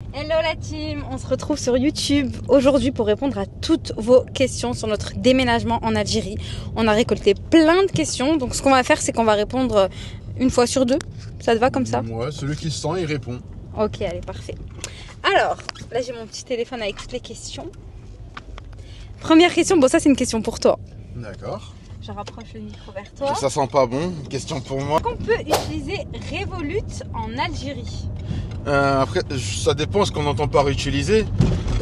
Hello la team, on se retrouve sur YouTube aujourd'hui pour répondre à toutes vos questions sur notre déménagement en Algérie. On a récolté plein de questions, donc ce qu'on va faire c'est qu'on va répondre une fois sur deux. Ça te va comme ça? Ouais, celui qui se sent, il répond. Ok, allez, parfait. Alors, là j'ai mon petit téléphone avec toutes les questions. Première question, bon ça c'est une question pour toi. D'accord. Je rapproche le micro vers toi. Ça sent pas bon, question pour moi. Est-ce qu'on peut utiliser Revolut en Algérie? Après, ça dépend ce qu'on entend par utiliser.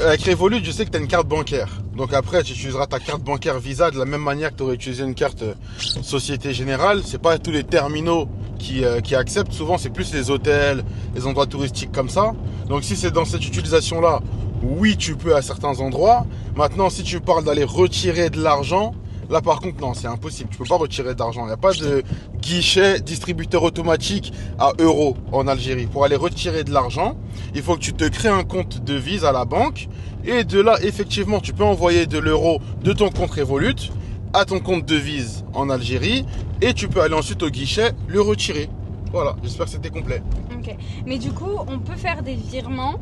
Avec Revolut, je sais que tu as une carte bancaire. Donc après, tu utiliseras ta carte bancaire Visa de la même manière que tu aurais utilisé une carte Société Générale. C'est pas tous les terminaux qui acceptent. Souvent, c'est plus les hôtels, les endroits touristiques comme ça. Donc si c'est dans cette utilisation-là, oui, tu peux à certains endroits. Maintenant, si tu parles d'aller retirer de l'argent, là par contre non, c'est impossible, tu peux pas retirer d'argent. Il n'y a pas de guichet distributeur automatique à euros en Algérie. Pour aller retirer de l'argent, il faut que tu te crées un compte devise à la banque. Et de là, effectivement, tu peux envoyer de l'euro de ton compte Revolut à ton compte devise en Algérie. Et tu peux aller ensuite au guichet le retirer. Voilà, j'espère que c'était complet. Ok, mais du coup, on peut faire des virements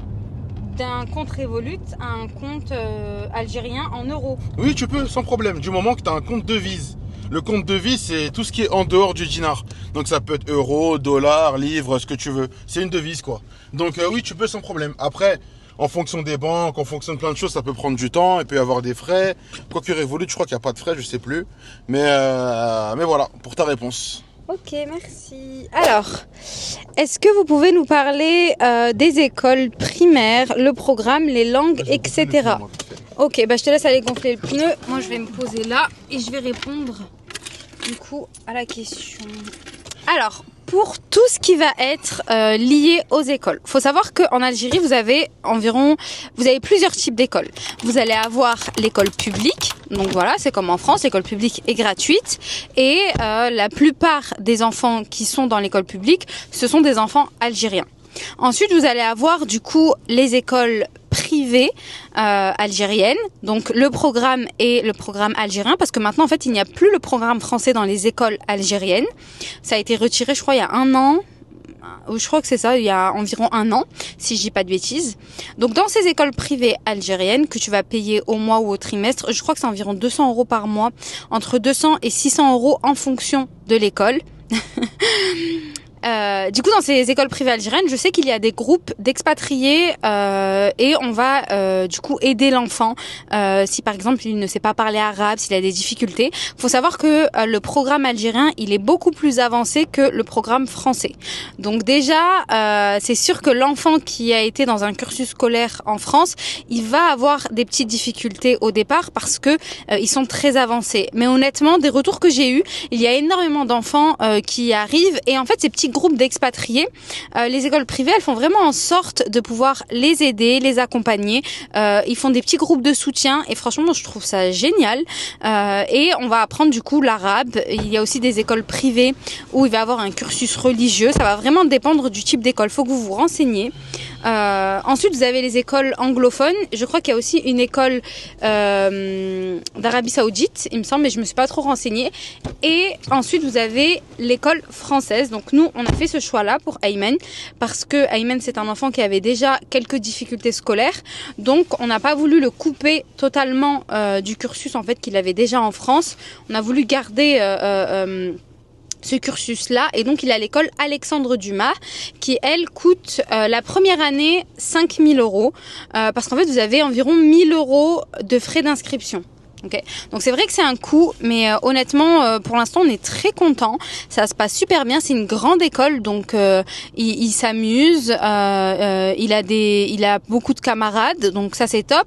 d'un compte Revolut à un compte algérien en euros. Oui, tu peux, sans problème, du moment que tu as un compte devise. Le compte devise, c'est tout ce qui est en dehors du dinar. Donc ça peut être euro, dollar, livre, ce que tu veux. C'est une devise, quoi. Donc oui, tu peux sans problème. Après, en fonction des banques, en fonction de plein de choses, ça peut prendre du temps. Il peut y avoir des frais. Quoique Revolut, je crois qu'il n'y a pas de frais, je sais plus. Mais voilà, pour ta réponse. Ok, merci. Alors, est-ce que vous pouvez nous parler des écoles primaires, le programme, les langues, etc. Ok, bah je te laisse aller gonfler le pneu. Moi, je vais me poser là et je vais répondre du coup à la question. Alors, pour tout ce qui va être lié aux écoles, faut savoir qu'en Algérie, vous avez plusieurs types d'écoles. Vous allez avoir l'école publique. Donc voilà, c'est comme en France, l'école publique est gratuite et la plupart des enfants qui sont dans l'école publique, ce sont des enfants algériens. Ensuite, vous allez avoir du coup les écoles privées algériennes, donc le programme est le programme algérien parce que maintenant en fait il n'y a plus le programme français dans les écoles algériennes. Ça a été retiré je crois il y a un an. Je crois que c'est ça, il y a environ un an, si je dis pas de bêtises. Donc dans ces écoles privées algériennes que tu vas payer au mois ou au trimestre, je crois que c'est environ 200 € par mois, entre 200 et 600 € en fonction de l'école. Du coup, dans ces écoles privées algériennes, je sais qu'il y a des groupes d'expatriés et on va du coup aider l'enfant si par exemple il ne sait pas parler arabe, s'il a des difficultés. Faut savoir que le programme algérien, il est beaucoup plus avancé que le programme français. Donc déjà, c'est sûr que l'enfant qui a été dans un cursus scolaire en France, il va avoir des petites difficultés au départ parce que ils sont très avancés. Mais honnêtement, des retours que j'ai eus, il y a énormément d'enfants qui arrivent et en fait ces petits groupes d'expatriés, les écoles privées, elles font vraiment en sorte de pouvoir les aider, les accompagner. Ils font des petits groupes de soutien et franchement, je trouve ça génial. Et on va apprendre du coup l'arabe. Il y a aussi des écoles privées où il va y avoir un cursus religieux. Ça va vraiment dépendre du type d'école. Faut que vous vous renseigniez. Ensuite, vous avez les écoles anglophones. Je crois qu'il y a aussi une école d'Arabie Saoudite, il me semble, mais je me suis pas trop renseignée. Et ensuite, vous avez l'école française. Donc nous, on a fait ce choix-là pour Ayman parce que Ayman, c'est un enfant qui avait déjà quelques difficultés scolaires. Donc, on n'a pas voulu le couper totalement du cursus en fait qu'il avait déjà en France. On a voulu garder ce cursus-là, et donc il a l'école Alexandre Dumas qui elle coûte la première année 5 000 € parce qu'en fait vous avez environ 1 000 € de frais d'inscription. Okay. Donc c'est vrai que c'est un coût, mais honnêtement, pour l'instant, on est très content. Ça se passe super bien. C'est une grande école, donc il s'amuse. Il a beaucoup de camarades, donc ça c'est top.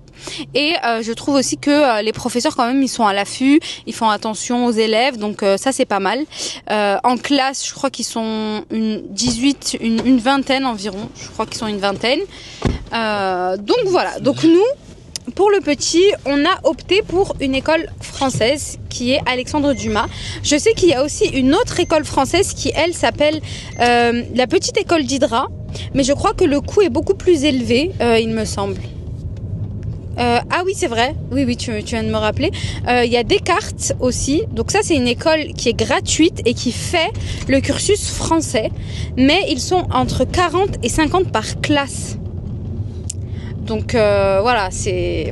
Et je trouve aussi que les professeurs quand même, ils sont à l'affût, ils font attention aux élèves, donc ça c'est pas mal. En classe, je crois qu'ils sont une vingtaine environ. Je crois qu'ils sont une vingtaine. Donc voilà. Donc nous. Pour le petit, on a opté pour une école française qui est Alexandre Dumas. Je sais qu'il y a aussi une autre école française qui, elle, s'appelle la Petite École d'Hydra. Mais je crois que le coût est beaucoup plus élevé, il me semble. Ah oui, c'est vrai. Oui, tu viens de me rappeler. Il y a Descartes aussi. Donc ça, c'est une école qui est gratuite et qui fait le cursus français. Mais ils sont entre 40 et 50 par classe. Donc voilà,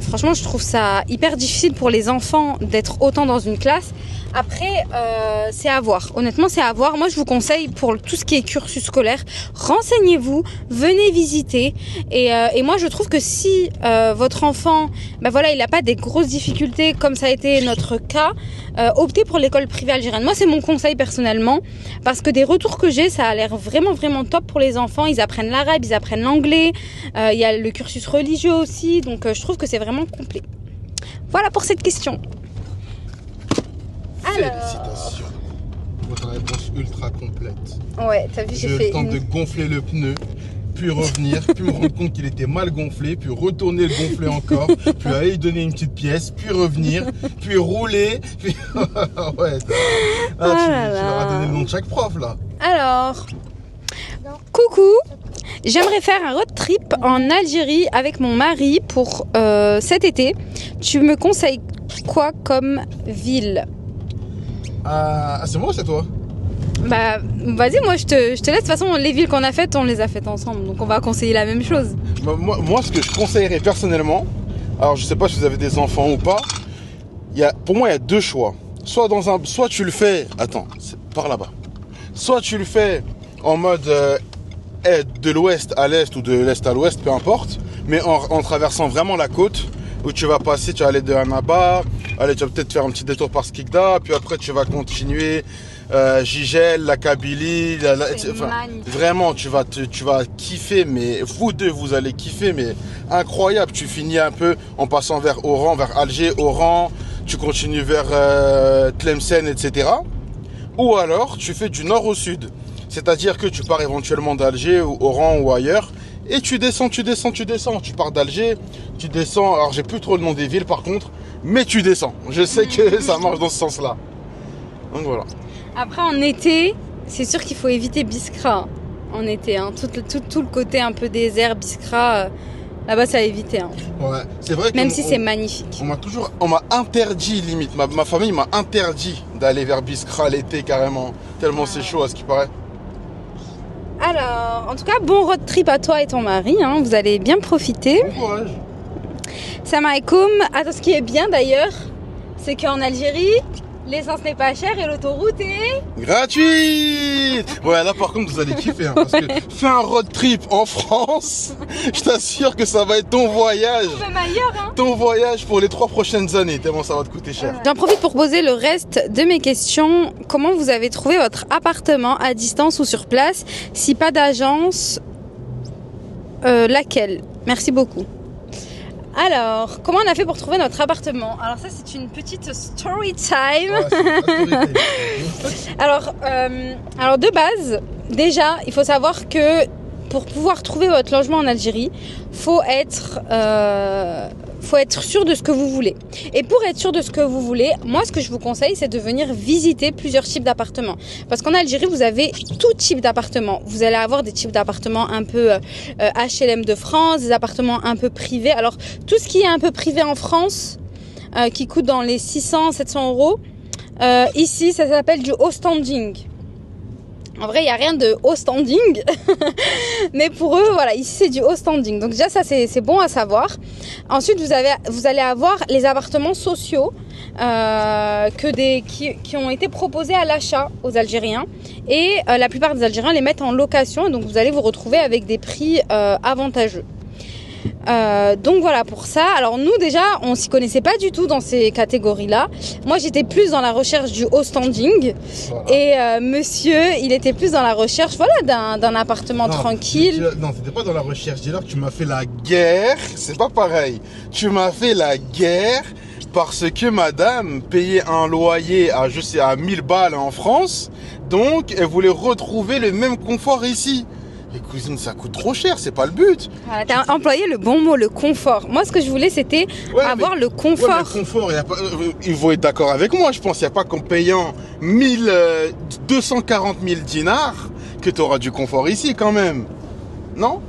franchement je trouve ça hyper difficile pour les enfants d'être autant dans une classe. Après c'est à voir, honnêtement c'est à voir. Moi je vous conseille pour tout ce qui est cursus scolaire, renseignez-vous, venez visiter et moi je trouve que si votre enfant, voilà, il n'a pas des grosses difficultés comme ça a été notre cas, optez pour l'école privée algérienne. Moi c'est mon conseil personnellement, parce que des retours que j'ai, ça a l'air vraiment vraiment top pour les enfants. Ils apprennent l'arabe, ils apprennent l'anglais, il y a le cursus religieux aussi, donc je trouve que c'est vraiment complet. Voilà pour cette question. Félicitations pour ta réponse ultra complète. Ouais, t'as vu, j'ai eu le temps de gonfler le pneu, puis revenir, puis me rendre compte qu'il était mal gonflé, puis retourner le gonfler encore, puis aller lui donner une petite pièce, puis revenir, puis rouler, puis... ouais, tu leur as donné le nom de chaque prof, là. Alors, coucou, j'aimerais faire un road trip en Algérie avec mon mari pour cet été. Tu me conseilles quoi comme ville? C'est moi ou c'est toi? Vas-y, moi je te laisse. De toute façon, les villes qu'on a faites, on les a faites ensemble. Donc on va conseiller la même chose. Moi, ce que je conseillerais personnellement, alors je sais pas si vous avez des enfants ou pas, pour moi il y a deux choix. Soit tu le fais, par là-bas. Soit tu le fais en mode de l'ouest à l'est ou de l'est à l'ouest, peu importe, mais en traversant vraiment la côte, où tu vas passer, tu vas aller de Annaba, tu vas peut-être faire un petit détour par Skikda, puis après tu vas continuer Jijel, la Kabylie, vraiment tu vas kiffer, mais vous deux vous allez kiffer, mais incroyable. Tu finis un peu en passant vers Oran, vers Alger, Oran, tu continues vers Tlemcen, etc. Ou alors tu fais du nord au sud, c'est-à-dire que tu pars éventuellement d'Alger ou Oran ou ailleurs, et tu descends. Tu pars d'Alger, tu descends. Alors j'ai plus trop le nom des villes par contre, mais tu descends. Je sais que ça marche dans ce sens-là. Donc voilà. Après en été, c'est sûr qu'il faut éviter Biskra. En été, hein. Tout le côté un peu désert, Biskra, là-bas c'est à éviter. Hein. Ouais, c'est vrai. Même si c'est magnifique. On m'a interdit limite. Ma famille m'a interdit d'aller vers Biskra l'été carrément. Tellement c'est chaud à ce qui paraît. Alors, en tout cas, bon road trip à toi et ton mari, hein, vous allez bien profiter. Bon courage. Salam alaikum. Attends, ce qui est bien d'ailleurs, c'est qu'en Algérie, l'essence n'est pas chère et l'autoroute est... gratuite. Ouais, là par contre vous allez kiffer, hein, parce que fais un road trip en France, je t'assure que ça va être ton voyage. Même ailleurs, hein. Ton voyage pour les 3 prochaines années, tellement ça va te coûter cher. J'en profite pour poser le reste de mes questions. Comment vous avez trouvé votre appartement, à distance ou sur place? Si pas d'agence, laquelle? Merci beaucoup. Alors, comment on a fait pour trouver notre appartement? Alors ça, c'est une petite story time. Alors de base, déjà, il faut savoir que pour pouvoir trouver votre logement en Algérie, faut être sûr de ce que vous voulez. Et pour être sûr de ce que vous voulez, moi, ce que je vous conseille, c'est de venir visiter plusieurs types d'appartements. Parce qu'en Algérie, vous avez tout type d'appartements. Vous allez avoir des types d'appartements un peu HLM de France, des appartements un peu privés. Alors, tout ce qui est un peu privé en France, qui coûte dans les 600-700 euros, ici, ça s'appelle du haut standing. En vrai, il n'y a rien de haut standing, mais pour eux, voilà, ici c'est du haut standing. Donc déjà, ça c'est bon à savoir. Ensuite, vous allez avoir les appartements sociaux qui ont été proposés à l'achat aux Algériens. Et la plupart des Algériens les mettent en location, donc vous allez vous retrouver avec des prix avantageux. Donc voilà pour ça. Alors nous déjà on s'y connaissait pas du tout dans ces catégories-là. Moi j'étais plus dans la recherche du haut standing, voilà. Et monsieur il était plus dans la recherche d'un appartement tranquille. Non, t'étais pas dans la recherche. Dis-leur que tu m'as fait la guerre. C'est pas pareil. Tu m'as fait la guerre parce que madame payait un loyer à 1000 balles en France, donc elle voulait retrouver le même confort ici. Et cousine, ça coûte trop cher, c'est pas le but. Voilà, t'as employé le bon mot, le confort. Moi, ce que je voulais, c'était avoir le confort. Ouais, le confort, ils vont être d'accord avec moi, je pense. Il n'y a pas qu'en payant 240 000 dinars que tu auras du confort ici, quand même. Non?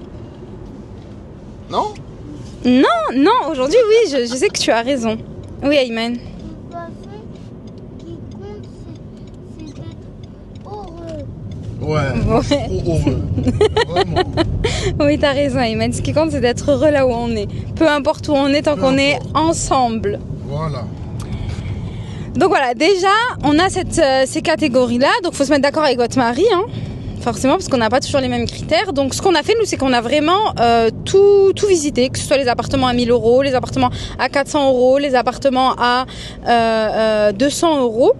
Non? Non, aujourd'hui, oui, je sais que tu as raison. Oui, Ayman. Ouais, trop heureux. Vraiment. Oui, t'as raison, Ayman. Ce qui compte, c'est d'être heureux là où on est. Peu importe où on est, tant qu'on est ensemble. Voilà. Donc voilà, déjà, on a ces catégories-là. Donc, il faut se mettre d'accord avec votre mari, hein, forcément, parce qu'on n'a pas toujours les mêmes critères. Donc, ce qu'on a fait, nous, c'est qu'on a vraiment tout visité, que ce soit les appartements à 1 000 euros, les appartements à 400 euros, les appartements à 200 euros.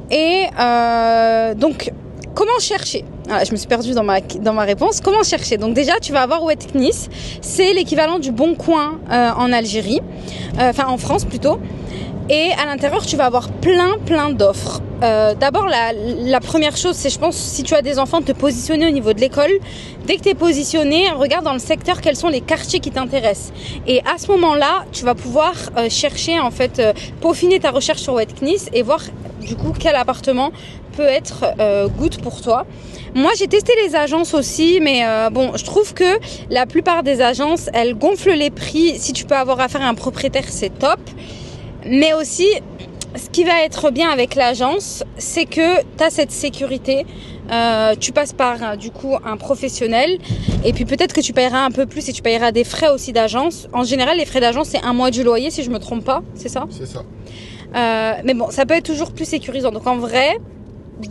Et donc, comment chercher? Voilà, je me suis perdue dans ma réponse. Comment chercher? Donc déjà, tu vas avoir Wetknis. C'est l'équivalent du Bon Coin en Algérie. Enfin, en France plutôt. Et à l'intérieur, tu vas avoir plein d'offres. D'abord, la première chose, c'est, je pense, si tu as des enfants, de te positionner au niveau de l'école. Dès que tu es positionné, regarde dans le secteur quels sont les quartiers qui t'intéressent. Et à ce moment-là, tu vas pouvoir chercher, en fait, peaufiner ta recherche sur Wetknis et voir, du coup, quel appartement peut être good pour toi. Moi, j'ai testé les agences aussi, mais bon, je trouve que la plupart des agences, elles gonflent les prix. Si tu peux avoir affaire à un propriétaire, c'est top. Mais aussi, ce qui va être bien avec l'agence, c'est que tu as cette sécurité. Tu passes par du coup un professionnel et puis peut-être que tu paieras un peu plus et tu paieras des frais aussi d'agence. En général, les frais d'agence, c'est 1 mois du loyer si je me trompe pas, c'est ça? C'est ça. Mais bon, ça peut être toujours plus sécurisant. Donc en vrai,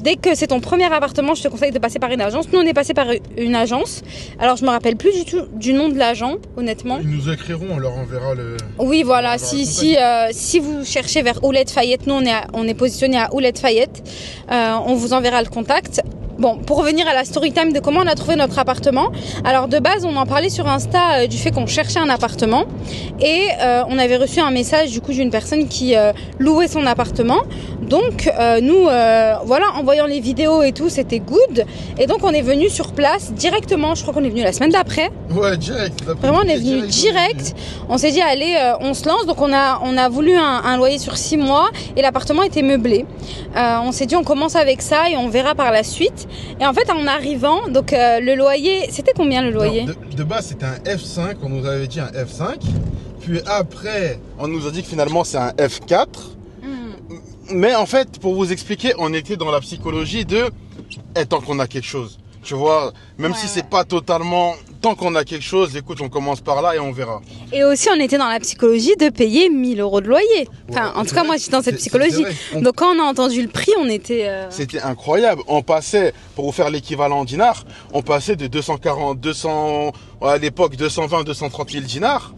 dès que c'est ton premier appartement, je te conseille de passer par une agence. Nous, on est passé par une agence. Alors, je me rappelle plus du tout du nom de l'agent, honnêtement. Ils nous écriront, on leur enverra le... Oui, voilà. Si vous cherchez vers Ouled Fayette, nous, on est positionné à Ouled Fayette. On vous enverra le contact. Bon, pour revenir à la story time de comment on a trouvé notre appartement. Alors de base, on en parlait sur Insta du fait qu'on cherchait un appartement et on avait reçu un message du coup d'une personne qui louait son appartement. Donc nous, voilà, en voyant les vidéos et tout, c'était good. Et donc on est venu sur place directement. Je crois qu'on est venu la semaine d'après. Ouais, direct. Vraiment, on est venu direct. On s'est dit allez, on se lance. Donc on a voulu un loyer sur 6 mois et l'appartement était meublé. On s'est dit on commence avec ça et on verra par la suite. Et en fait, en arrivant, donc le loyer, c'était combien le loyer? Non, de base, c'était un F5, on nous avait dit un F5. Puis après, on nous a dit que finalement, c'est un F4. Mais en fait, pour vous expliquer, on était dans la psychologie de tant qu'on a quelque chose. Tu vois, même si c'est pas totalement... Tant qu'on a quelque chose, écoute, on commence par là et on verra. Et aussi, on était dans la psychologie de payer 1 000 euros de loyer. Enfin, en tout cas, moi, j'étais dans cette psychologie. Donc, quand on a entendu le prix, on était... C'était incroyable. On passait, pour vous faire l'équivalent en dinars, on passait de 200, à l'époque, 220, 230 000 dinars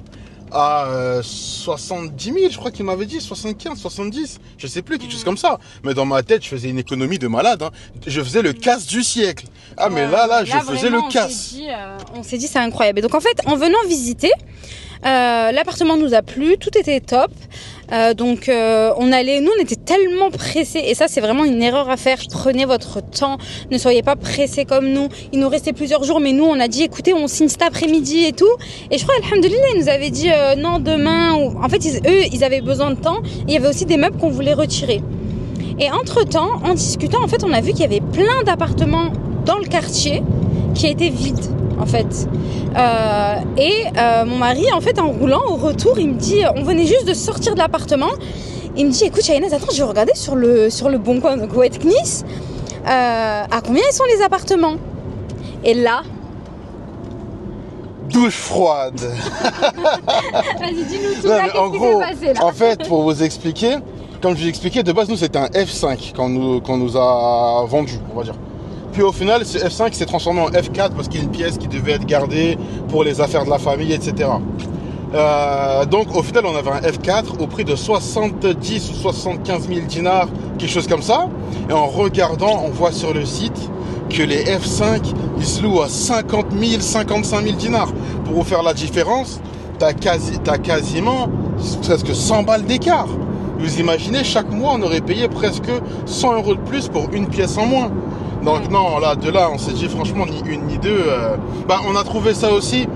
à 70 000, je crois qu'il m'avait dit, 75, 70, je sais plus, quelque chose comme ça. Mais dans ma tête, je faisais une économie de malade. Hein. Je faisais le casse du siècle. Ah, mais là, je faisais le casse. On s'est dit, c'est incroyable. Et donc, en fait, en venant visiter, l'appartement nous a plu, tout était top. Donc on était tellement pressés et ça c'est vraiment une erreur à faire. Prenez votre temps, ne soyez pas pressés comme nous. Il nous restait plusieurs jours mais nous on a dit écoutez on signe cet après-midi et tout. Et je crois alhamdoulilah ils nous avaient dit non demain. En fait ils avaient besoin de temps. Il y avait aussi des meubles qu'on voulait retirer. Et entre temps en discutant en fait on a vu qu'il y avait plein d'appartements dans le quartier qui étaient vides en fait. Mon mari, en fait, en roulant au retour, il me dit, on venait juste de sortir de l'appartement. Il me dit, écoute, Shahinaz, attends, je vais regarder sur le bon coin, donc Wetknis, à combien ils sont les appartements. Et là, douche froide. Vas-y, dis-nous tout. Là, en gros, passé, là. En fait, pour vous expliquer, comme je vous expliquais, de base, nous, c'était un F5 qu'on nous a vendu, on va dire. Puis au final, ce F5 s'est transformé en F4 parce qu'il y a une pièce qui devait être gardée pour les affaires de la famille, etc. Donc au final, on avait un F4 au prix de 70 ou 75 000 dinars, quelque chose comme ça. Et en regardant, on voit sur le site que les F5, ils se louent à 50 000, 55 000 dinars. Pour vous faire la différence, t'as quasiment presque 100 balles d'écart. Vous imaginez, chaque mois, on aurait payé presque 100 euros de plus pour une pièce en moins. Donc non, de là, on s'est dit franchement ni une ni deux. On a trouvé ça aussi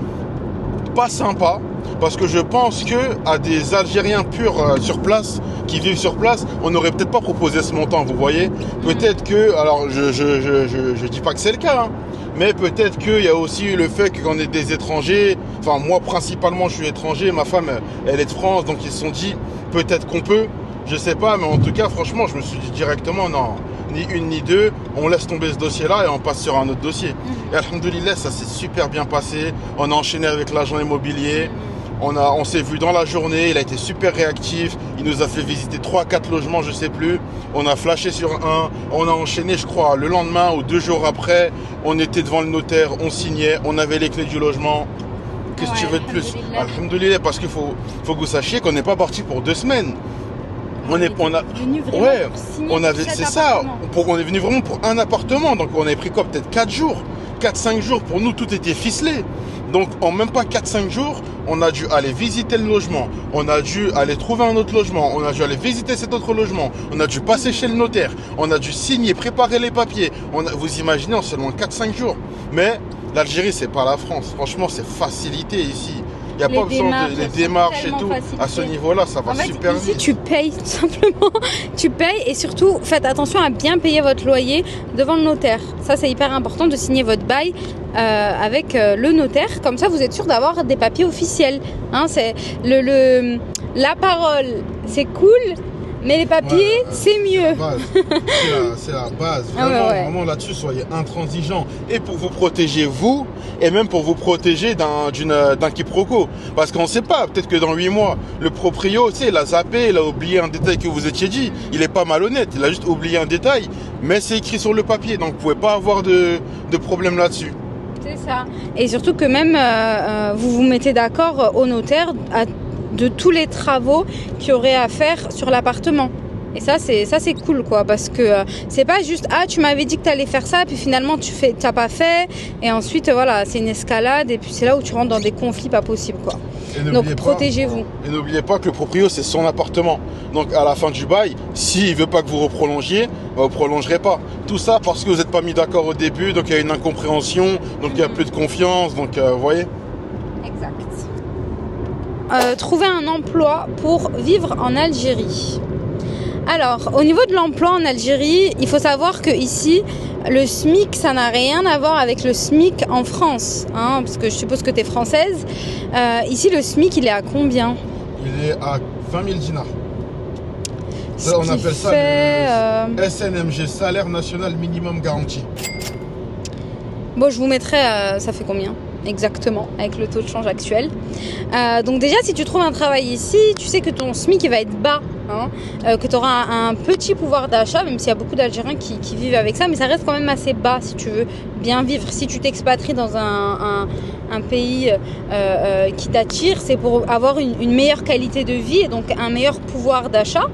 pas sympa parce que je pense que à des Algériens purs sur place, qui vivent sur place, on n'aurait peut-être pas proposé ce montant. Vous voyez, peut-être que, alors je dis pas que c'est le cas, hein, mais peut-être qu'il y a aussi le fait qu'on est des étrangers. Enfin moi principalement, je suis étranger, ma femme elle est de France, donc ils se sont dit peut-être qu'on peut. Je sais pas, mais en tout cas franchement, je me suis dit directement non. ni une ni deux, on laisse tomber ce dossier-là et on passe sur un autre dossier. Et alhamdoulilah, ça s'est super bien passé. On a enchaîné avec l'agent immobilier. On s'est vu dans la journée, il a été super réactif, il nous a fait visiter 3-4 logements, je sais plus. On a flashé sur un, on a enchaîné, je crois, le lendemain ou 2 jours après, on était devant le notaire, on signait, on avait les clés du logement. Qu'est-ce que tu veux de plus? Alhamdoulilah, parce qu'il faut que vous sachiez qu'on n'est pas parti pour 2 semaines. On est venu vraiment pour un appartement, donc on avait pris quoi, peut-être 4 jours, 4-5 jours, pour nous tout était ficelé. Donc en même pas 4-5 jours, on a dû aller visiter le logement, on a dû aller trouver un autre logement, on a dû aller visiter cet autre logement, on a dû passer chez le notaire, on a dû signer, préparer les papiers. Vous imaginez, en seulement 4-5 jours. Mais l'Algérie, c'est pas la France. Franchement, c'est facilité ici. Il n'y a pas besoin de les démarches et tout. Facilité. À ce niveau-là, ça va super vite. Ici, tu payes tout simplement. Tu payes et surtout, faites attention à bien payer votre loyer devant le notaire. Ça, c'est hyper important de signer votre bail avec le notaire. Comme ça, vous êtes sûr d'avoir des papiers officiels. Hein, c'est la parole, c'est cool. Mais les papiers, c'est mieux. C'est la base. Vraiment, vraiment là-dessus, soyez intransigeants. Et pour vous protéger, vous, et même pour vous protéger d'un quiproquo. Parce qu'on ne sait pas, peut-être que dans 8 mois, le proprio, tu sais, il a zappé, il a oublié un détail que vous étiez dit. Il est pas malhonnête, il a juste oublié un détail. Mais c'est écrit sur le papier, donc vous pouvez pas avoir de problème là-dessus. C'est ça. Et surtout que même, vous vous mettez d'accord au notaire de tous les travaux qu'il y aurait à faire sur l'appartement. Et ça c'est cool quoi, parce que c'est pas juste tu m'avais dit que t'allais faire ça puis finalement t'as pas fait et ensuite voilà, c'est une escalade et puis c'est là où tu rentres dans des conflits pas possibles quoi. Donc protégez-vous. Et n'oubliez pas que le proprio c'est son appartement. Donc à la fin du bail, s'il veut pas que vous reprolongiez, vous prolongerez pas. Tout ça parce que vous n'êtes pas mis d'accord au début, donc il y a une incompréhension, donc il y a plus de confiance, donc vous voyez. Exact. Trouver un emploi pour vivre en Algérie. Alors, au niveau de l'emploi en Algérie, il faut savoir que ici, le SMIC, ça n'a rien à voir avec le SMIC en France, hein, parce que je suppose que tu es française. Ici, le SMIC, il est à combien? Il est à 20 000 dinars. On appelle ça le SNMG, salaire national minimum garanti. Bon, je vous mettrai, ça fait combien exactement avec le taux de change actuel. Donc déjà, si tu trouves un travail ici, tu sais que ton SMIC il va être bas, hein, que tu auras un petit pouvoir d'achat, même s'il y a beaucoup d'Algériens qui vivent avec ça, mais ça reste quand même assez bas si tu veux bien vivre. Si tu t'expatries dans un pays qui t'attire, c'est pour avoir une meilleure qualité de vie et donc un meilleur pouvoir d'achat.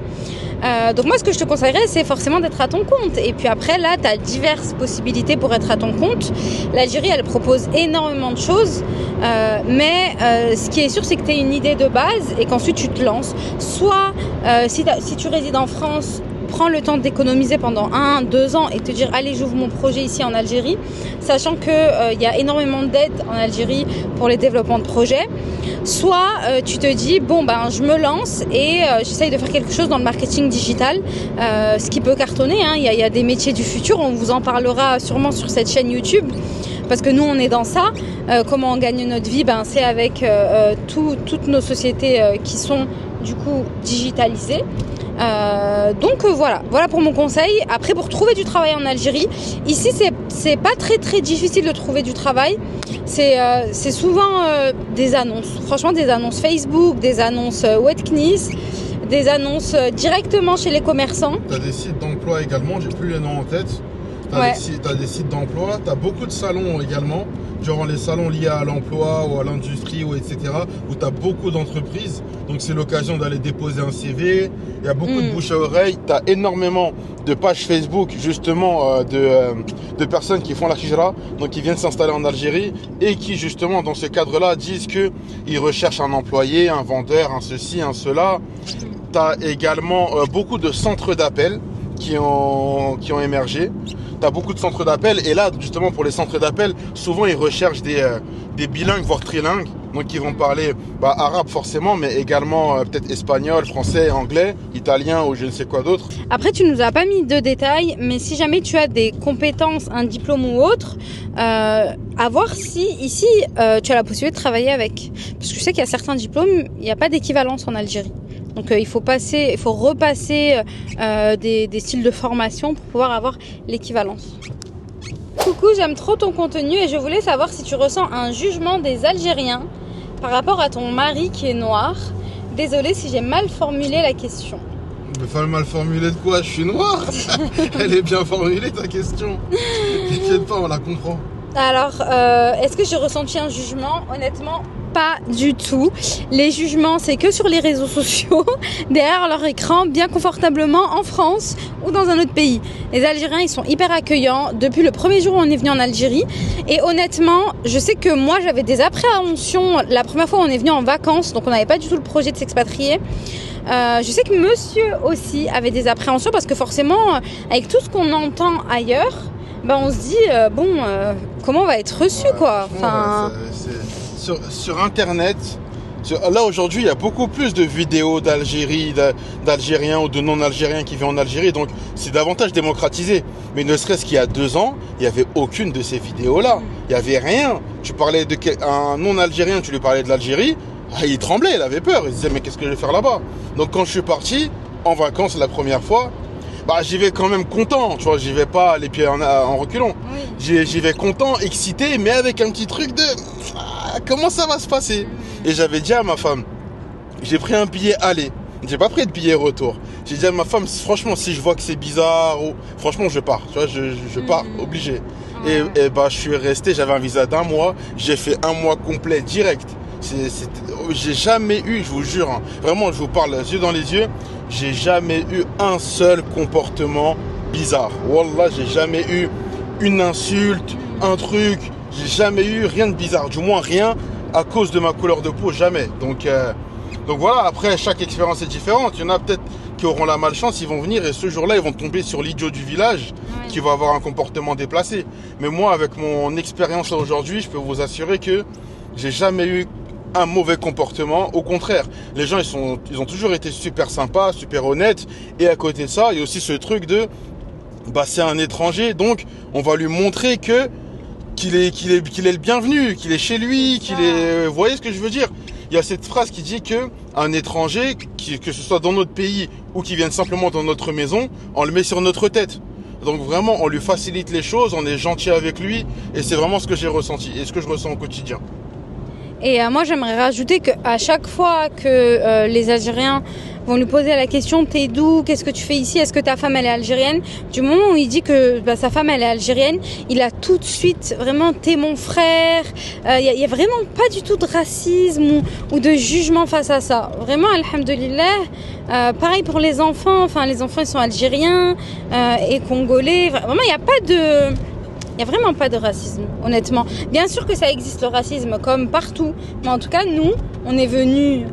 Donc moi ce que je te conseillerais c'est forcément d'être à ton compte et puis après là tu as diverses possibilités pour être à ton compte. L'Algérie elle propose énormément de choses mais ce qui est sûr c'est que tu aies une idée de base et qu'ensuite tu te lances. Soit si tu résides en France, prends le temps d'économiser pendant 1-2 ans et te dire allez j'ouvre mon projet ici en Algérie, sachant que y a énormément d'aides en Algérie pour les développements de projets. Soit tu te dis bon ben je me lance et j'essaye de faire quelque chose dans le marketing digital, ce qui peut cartonner, hein. Il y a des métiers du futur, on vous en parlera sûrement sur cette chaîne YouTube parce que nous on est dans ça. Comment on gagne notre vie, ben c'est avec toutes nos sociétés qui sont du coup digitalisées. Donc voilà pour mon conseil. Après pour trouver du travail en Algérie, ici c'est pas très difficile de trouver du travail. C'est souvent des annonces, franchement des annonces Facebook, des annonces Wetknis, des annonces directement chez les commerçants. T'as des sites d'emploi également, j'ai plus les noms en tête. T'as des sites d'emploi, t'as beaucoup de salons également, genre les salons liés à l'emploi ou à l'industrie ou etc. où t'as beaucoup d'entreprises, donc c'est l'occasion d'aller déposer un CV. Il y a beaucoup de bouche à oreille, t'as énormément de pages Facebook justement de personnes qui font la hijra, donc qui viennent s'installer en Algérie et qui justement dans ce cadre-là disent que ils recherchent un employé, un vendeur, un ceci, un cela. T'as également beaucoup de centres d'appel qui ont émergé. Tu as beaucoup de centres d'appel et là justement pour les centres d'appel souvent ils recherchent des bilingues voire trilingues, donc ils vont parler arabe forcément mais également peut-être espagnol, français, anglais, italien ou je ne sais quoi d'autre. Après tu nous as pas mis de détails mais si jamais tu as des compétences, un diplôme ou autre, à voir si ici tu as la possibilité de travailler avec, parce que je sais qu'il y a certains diplômes, il n'y a pas d'équivalence en Algérie. Donc il faut repasser des styles de formation pour pouvoir avoir l'équivalence. Coucou, j'aime trop ton contenu et je voulais savoir si tu ressens un jugement des Algériens par rapport à ton mari qui est noir. Désolée si j'ai mal formulé la question. Mais mal formulé de quoi? Je suis noir. Elle est bien formulée ta question. T'inquiète pas, on la comprend. Alors, est-ce que j'ai ressenti un jugement? Honnêtement, pas du tout. Les jugements, c'est que sur les réseaux sociaux, derrière leur écran, bien confortablement en France ou dans un autre pays. Les Algériens, ils sont hyper accueillants depuis le premier jour où on est venu en Algérie. Et honnêtement, je sais que moi, j'avais des appréhensions la première fois où on est venu en vacances, donc on n'avait pas du tout le projet de s'expatrier. Je sais que monsieur aussi avait des appréhensions parce que forcément, avec tout ce qu'on entend ailleurs, on se dit, comment on va être reçu, quoi. Enfin... Sur Internet, là aujourd'hui, il y a beaucoup plus de vidéos d'Algérie, d'Algériens ou de non-Algériens qui vivent en Algérie, donc c'est davantage démocratisé. Mais ne serait-ce qu'il y a 2 ans, il n'y avait aucune de ces vidéos-là. Il n'y avait rien. Tu parlais un non-Algérien, tu lui parlais de l'Algérie, il tremblait, il avait peur. Il se disait, mais qu'est-ce que je vais faire là-bas? Donc quand je suis parti en vacances la première fois, j'y vais quand même content, tu vois, j'y vais pas les pieds en reculant. Oui. J'y vais content, excité, mais avec un petit truc de comment ça va se passer. Et j'avais dit à ma femme, j'ai pris un billet aller, j'ai pas pris de billet retour. J'ai dit à ma femme, franchement, si je vois que c'est bizarre, franchement, je pars, tu vois, je pars, obligé. Et je suis resté, j'avais un visa d'1 mois, j'ai fait 1 mois complet direct. J'ai jamais eu, je vous jure, hein, vraiment, je vous parle les yeux dans les yeux, j'ai jamais eu un seul comportement bizarre. Wallah, j'ai jamais eu une insulte, un truc, j'ai jamais eu rien de bizarre, du moins rien à cause de ma couleur de peau, jamais. Donc voilà, après chaque expérience est différente. Il y en a peut-être qui auront la malchance, ils vont venir et ce jour-là, ils vont tomber sur l'idiot du village qui va avoir un comportement déplacé. Mais moi, avec mon expérience aujourd'hui, je peux vous assurer que j'ai jamais eu un mauvais comportement. Au contraire, les gens ils ont toujours été super sympas, super honnêtes. Et à côté de ça, il y a aussi ce truc de c'est un étranger, donc on va lui montrer qu'il est le bienvenu, qu'il est chez lui, vous voyez ce que je veux dire? Il y a cette phrase qui dit que un étranger, que ce soit dans notre pays ou qui vienne simplement dans notre maison, on le met sur notre tête. Donc vraiment, on lui facilite les choses, on est gentil avec lui, et c'est vraiment ce que j'ai ressenti et ce que je ressens au quotidien. Et moi, j'aimerais rajouter qu'à chaque fois que les Algériens vont lui poser la question, t'es d'où, qu'est-ce que tu fais ici, est-ce que ta femme elle est algérienne, du moment où il dit que sa femme elle est algérienne, il a tout de suite vraiment t'es mon frère. Il y a vraiment pas du tout de racisme ou de jugement face à ça. Vraiment, alhamdoulilah. Pareil pour les enfants, les enfants ils sont algériens et congolais. Vraiment, il n'y a vraiment pas de racisme, honnêtement. Bien sûr que ça existe le racisme comme partout, mais en tout cas nous, on est venus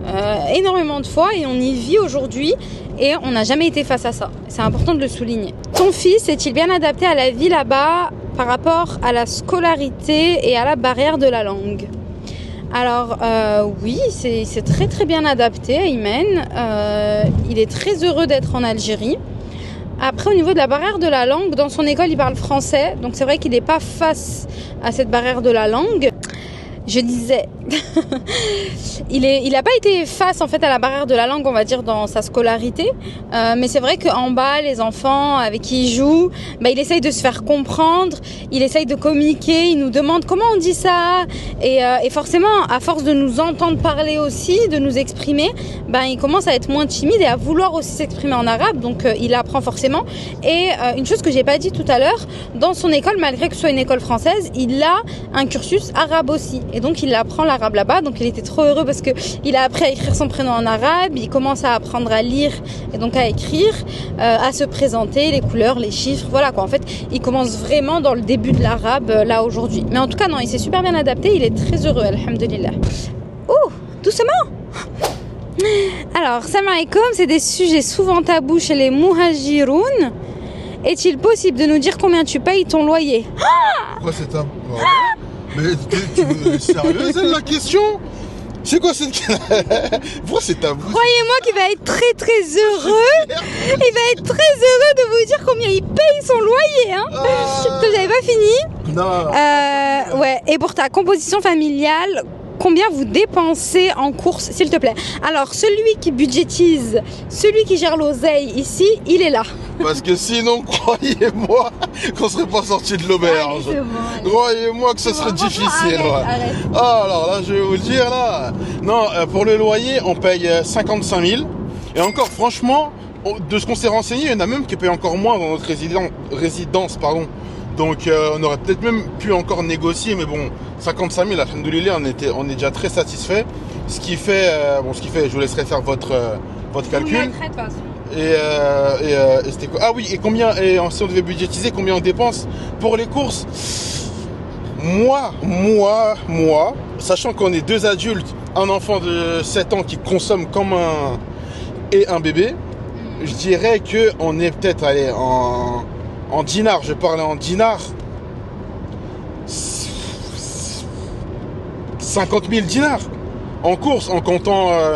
énormément de fois et on y vit aujourd'hui et on n'a jamais été face à ça. C'est important de le souligner. Ton fils est-il bien adapté à la vie là-bas par rapport à la scolarité et à la barrière de la langue? Alors oui, c'est très très bien adapté, Aymen. Il est très heureux d'être en Algérie. Après, au niveau de la barrière de la langue, dans son école, il parle français. Donc, c'est vrai qu'il n'est pas face à cette barrière de la langue. Je disais, il n'a pas été face en fait à la barrière de la langue, on va dire, dans sa scolarité. Mais c'est vrai qu'en bas, les enfants avec qui il joue, il essaye de se faire comprendre, il essaye de communiquer, il nous demande comment on dit ça. Et forcément, à force de nous entendre parler aussi, de nous exprimer, il commence à être moins timide et à vouloir aussi s'exprimer en arabe. Donc, il apprend forcément. Et une chose que j'ai pas dit tout à l'heure, dans son école, malgré que ce soit une école française, il a un cursus arabe aussi. Et donc, il apprend l'arabe là-bas. Donc, il était trop heureux parce que il a appris à écrire son prénom en arabe. Il commence à apprendre à lire et donc à écrire, à se présenter, les couleurs, les chiffres. Voilà quoi. En fait, il commence vraiment dans le début de l'arabe là aujourd'hui. Mais en tout cas, non, il s'est super bien adapté. Il est très heureux, alhamdoulilah. Oh, doucement. Alors, salam alaikum, c'est des sujets souvent tabous chez les muhajiroun. Est-il possible de nous dire combien tu payes ton loyer? Pourquoi c'est tabou? Mais t'es sérieuse, la question? C'est quoi cette... Pourquoi c'est tabou? Croyez-moi qu'il va être très très heureux. Il va être très heureux de vous dire combien il paye son loyer, hein. J'avais pas fini. Non. Ouais. Et pour ta composition familiale, combien vous dépensez en courses, s'il te plaît. Alors, celui qui budgétise, celui qui gère l'oseille ici, il est là. Parce que sinon, croyez-moi qu'on serait pas sorti de l'auberge. Croyez-moi que ce serait difficile. Arrête. Ah, alors là, je vais vous le dire, là. Non, pour le loyer, on paye 55 000. Et encore, franchement, de ce qu'on s'est renseigné, il y en a même qui payent encore moins dans notre résidence, pardon. Donc, on aurait peut-être même pu encore négocier, mais bon, 55 000, alhamdoulilah, on est déjà très satisfait. Ce qui fait, je vous laisserai faire votre calcul. Et c'était quoi? Ah oui, et combien, si on devait budgétiser, combien on dépense pour les courses? Moi, sachant qu'on est 2 adultes, un enfant de 7 ans qui consomme comme un bébé, je dirais que on est peut-être allé en dinars, je parlais en dinars, 50 000 dinars en course, en comptant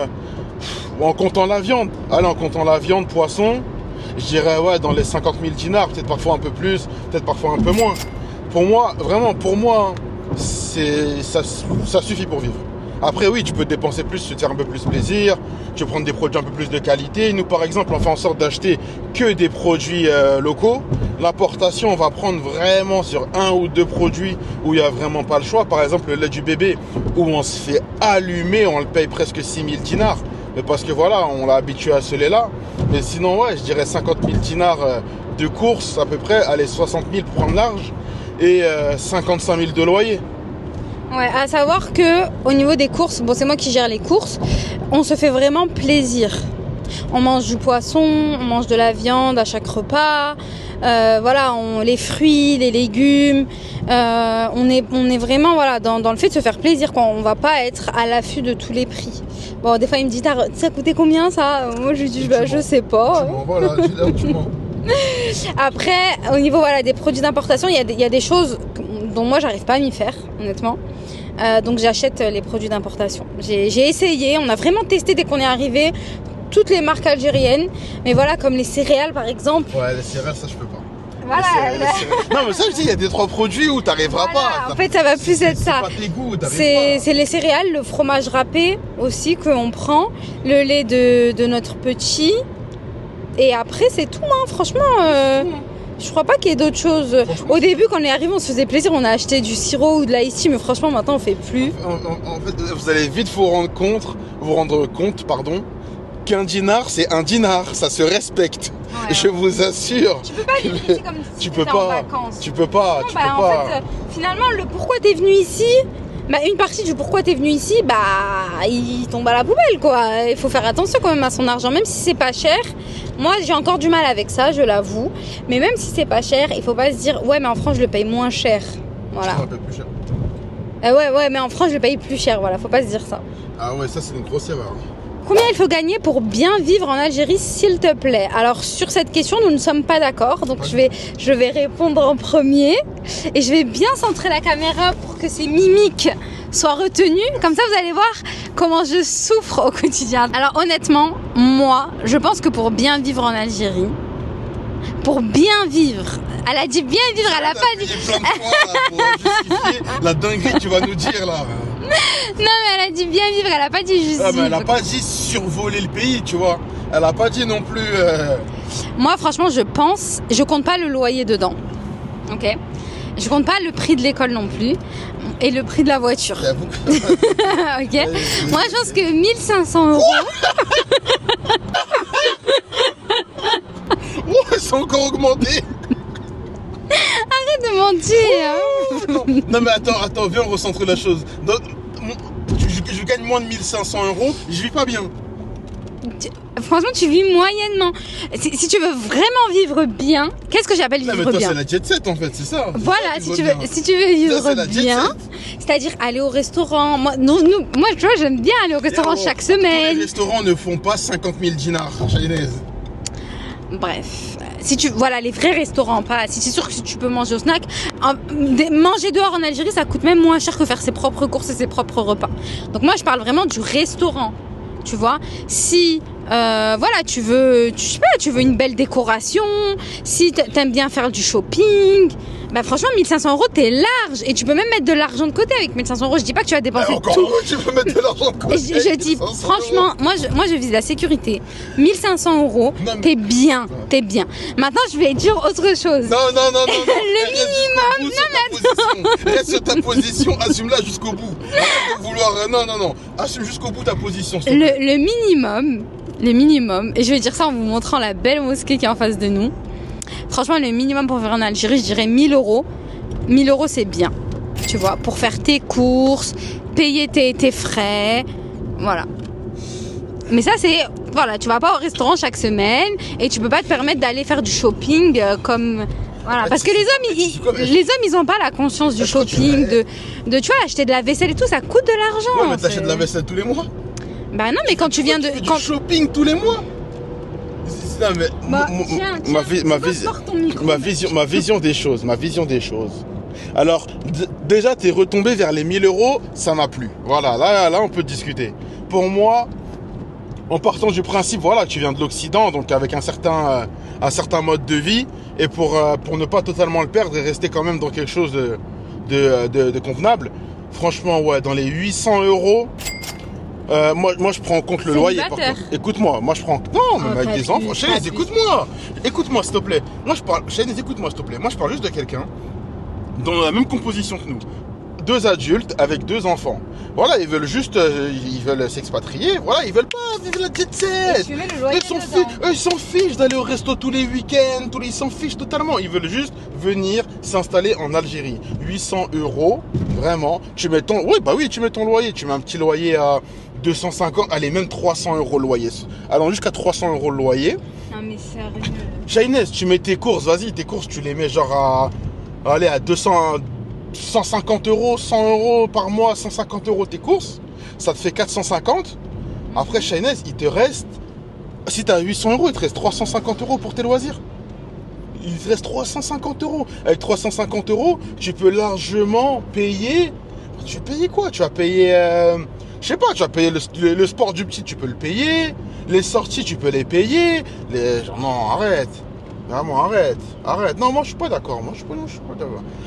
la viande. Allez, en comptant la viande, poisson, je dirais ouais, dans les 50 000 dinars, peut-être parfois un peu plus, peut-être parfois un peu moins. Pour moi, vraiment, ça suffit pour vivre. Après, oui, tu peux dépenser plus, te faire un peu plus plaisir, tu peux prendre des produits un peu plus de qualité. Nous, par exemple, on fait en sorte d'acheter que des produits locaux. L'importation, on va prendre vraiment sur 1 ou 2 produits où il n'y a vraiment pas le choix. Par exemple, le lait du bébé, où on se fait allumer, on le paye presque 6 000 dinars. Mais parce que voilà, on l'a habitué à ce lait-là. Mais sinon, ouais, je dirais 50 000 dinars de course, à peu près, allez, 60 000 pour prendre large, et 55 000 de loyer. Ouais, à savoir que au niveau des courses, bon, c'est moi qui gère les courses, on se fait vraiment plaisir. On mange du poisson, on mange de la viande à chaque repas, voilà, les fruits, les légumes, on est vraiment voilà dans le fait de se faire plaisir, quoi. On va pas être à l'affût de tous les prix. Bon, des fois il me dit ça coûtait combien ça? Moi je lui dis je sais pas. Voilà, tu mens. Après, au niveau voilà des produits d'importation, il y a des choses dont moi j'arrive pas à m'y faire, honnêtement. Donc j'achète les produits d'importation. J'ai essayé, on a vraiment testé dès qu'on est arrivé toutes les marques algériennes, mais voilà, comme les céréales par exemple. Ouais, les céréales, ça je peux pas. Voilà. Non, mais ça je dis, il y a 2-3 produits où t'arriveras pas. En fait, ça va plus être ça. C'est pas tes goûts, c'est les céréales, le fromage râpé aussi qu'on prend, le lait de notre petit. Et après, c'est tout, hein, franchement. Je crois pas qu'il y ait d'autres choses. Au début, quand on est arrivé, on se faisait plaisir, on a acheté du sirop ou de l'ice tea, mais franchement, maintenant, on fait plus. En fait, vous allez vite vous rendre compte, qu'un dinar, c'est un dinar, ça se respecte. Ouais. Je vous assure. Tu peux pas vivre ici comme si tu étais en vacances. Tu peux pas. En fait, finalement, le pourquoi t'es venu ici, une partie du pourquoi t'es venu ici, il tombe à la poubelle, quoi. Il faut faire attention quand même à son argent, même si c'est pas cher. Moi, j'ai encore du mal avec ça, je l'avoue. Mais même si c'est pas cher, il faut pas se dire ouais, mais en France, je le paye moins cher. Voilà. Un peu plus cher. Ouais, mais en France, je le paye plus cher. Voilà, faut pas se dire ça. Ah ouais, ça c'est une grosse erreur. Combien il faut gagner pour bien vivre en Algérie, s'il te plaît? Alors, sur cette question, nous ne sommes pas d'accord. Donc, je vais répondre en premier. Et je vais bien centrer la caméra pour que ces mimiques soient retenues. Comme ça, vous allez voir comment je souffre au quotidien. Alors, honnêtement, moi, je pense que pour bien vivre en Algérie, pour bien vivre, elle a dit bien vivre, elle a pas dit... plein de fois, là, pour justifier la dinguerie que tu vas nous dire, là. Non, mais elle a dit bien vivre, elle a pas dit juste vivre. Elle a pas dit survoler le pays, tu vois. Elle a pas dit non plus... Moi, franchement, je compte pas le loyer dedans. Ok. Je compte pas le prix de l'école non plus. Et le prix de la voiture. Ok. Moi, je pense que 1500 €. Ouais, c'est encore augmenté. Arrête de mentir. Non mais attends, viens recentrer la chose. Je gagne moins de 1500 €, je vis pas bien. Franchement, tu vis moyennement. Si tu veux vraiment vivre bien, qu'est-ce que j'appelle vivre bien? Mais toi, c'est la jet set en fait, c'est ça. Voilà, si tu veux vivre bien, c'est-à-dire aller au restaurant. Moi, tu vois, j'aime bien aller au restaurant chaque semaine. Les restaurants ne font pas 50 000 dinars, Chahinez. Bref, voilà, les vrais restaurants, pas. Si c'est sûr que si tu peux manger au snack, manger dehors en Algérie, ça coûte même moins cher que faire ses propres courses et ses propres repas. Donc moi, je parle vraiment du restaurant. Tu vois, si Voilà, tu veux une belle décoration. Si t'aimes bien faire du shopping, bah franchement 1500 €, t'es large et tu peux même mettre de l'argent de côté avec 1500 €. Je dis pas que tu vas dépenser tout. Tu peux mettre de l'argent de côté. Je dis franchement, moi je vise la sécurité. 1500 €, t'es bien. Maintenant je vais dire autre chose. Non. Le minimum. Reste sur ta position, assume-la jusqu'au bout. Non. Assume jusqu'au bout ta position. Le minimum, et je vais dire ça en vous montrant la belle mosquée qui est en face de nous. Franchement, le minimum pour faire en Algérie, je dirais 1000 €. 1000 € c'est bien, tu vois, pour faire tes courses, payer tes frais, voilà. Mais ça c'est, voilà, tu vas pas au restaurant chaque semaine et tu peux pas te permettre d'aller faire du shopping comme... Voilà, parce que les hommes ils ont pas la conscience du shopping, de tu vois, acheter de la vaisselle et tout, ça coûte de l'argent. Ouais, mais t'achètes de la vaisselle tous les mois. Bah non, mais quand tu viens de... Du shopping tous les mois. Non, mais ma vision des choses. Alors, déjà, t'es retombé vers les 1000 €, ça n'a plus. Voilà, là, on peut discuter. Pour moi, en partant du principe, voilà, tu viens de l'Occident, donc avec un certain mode de vie, et pour ne pas totalement le perdre et rester quand même dans quelque chose de convenable, franchement, ouais, dans les 800 €, moi je prends en compte le loyer par contre. Écoute-moi, moi je prends... Non, mais avec des enfants. Chaynez, écoute-moi s'il te plaît. Chaynez, écoute-moi s'il te plaît. Moi je parle juste de quelqu'un dans la même composition que nous. 2 adultes avec 2 enfants. Voilà, ils veulent s'expatrier. Voilà, ils veulent pas vivre la jet set. Ils s'en fichent d'aller au resto tous les week-ends. Ils s'en fichent totalement. Ils veulent juste venir s'installer en Algérie. 800 €, vraiment. Tu mets ton loyer. Tu mets un petit loyer à 250, allez, même 300 € le loyer. Allons jusqu'à 300 € le loyer. Non mais sérieux. Chaynez, tu mets tes courses, vas-y, tu les mets genre à 200... 150 €, 100 € par mois, 150 € tes courses, ça te fait 450. Après, Chaynez, il te reste, si tu as 800 €, il te reste 350 € pour tes loisirs. Il te reste 350 €. Avec 350 €, tu peux largement payer. Tu vas payer quoi? Tu vas payer, je sais pas, tu vas payer le sport du petit, tu peux le payer. Les sorties, tu peux les payer. Non, arrête. Vraiment, arrête. Non, moi, je suis pas d'accord.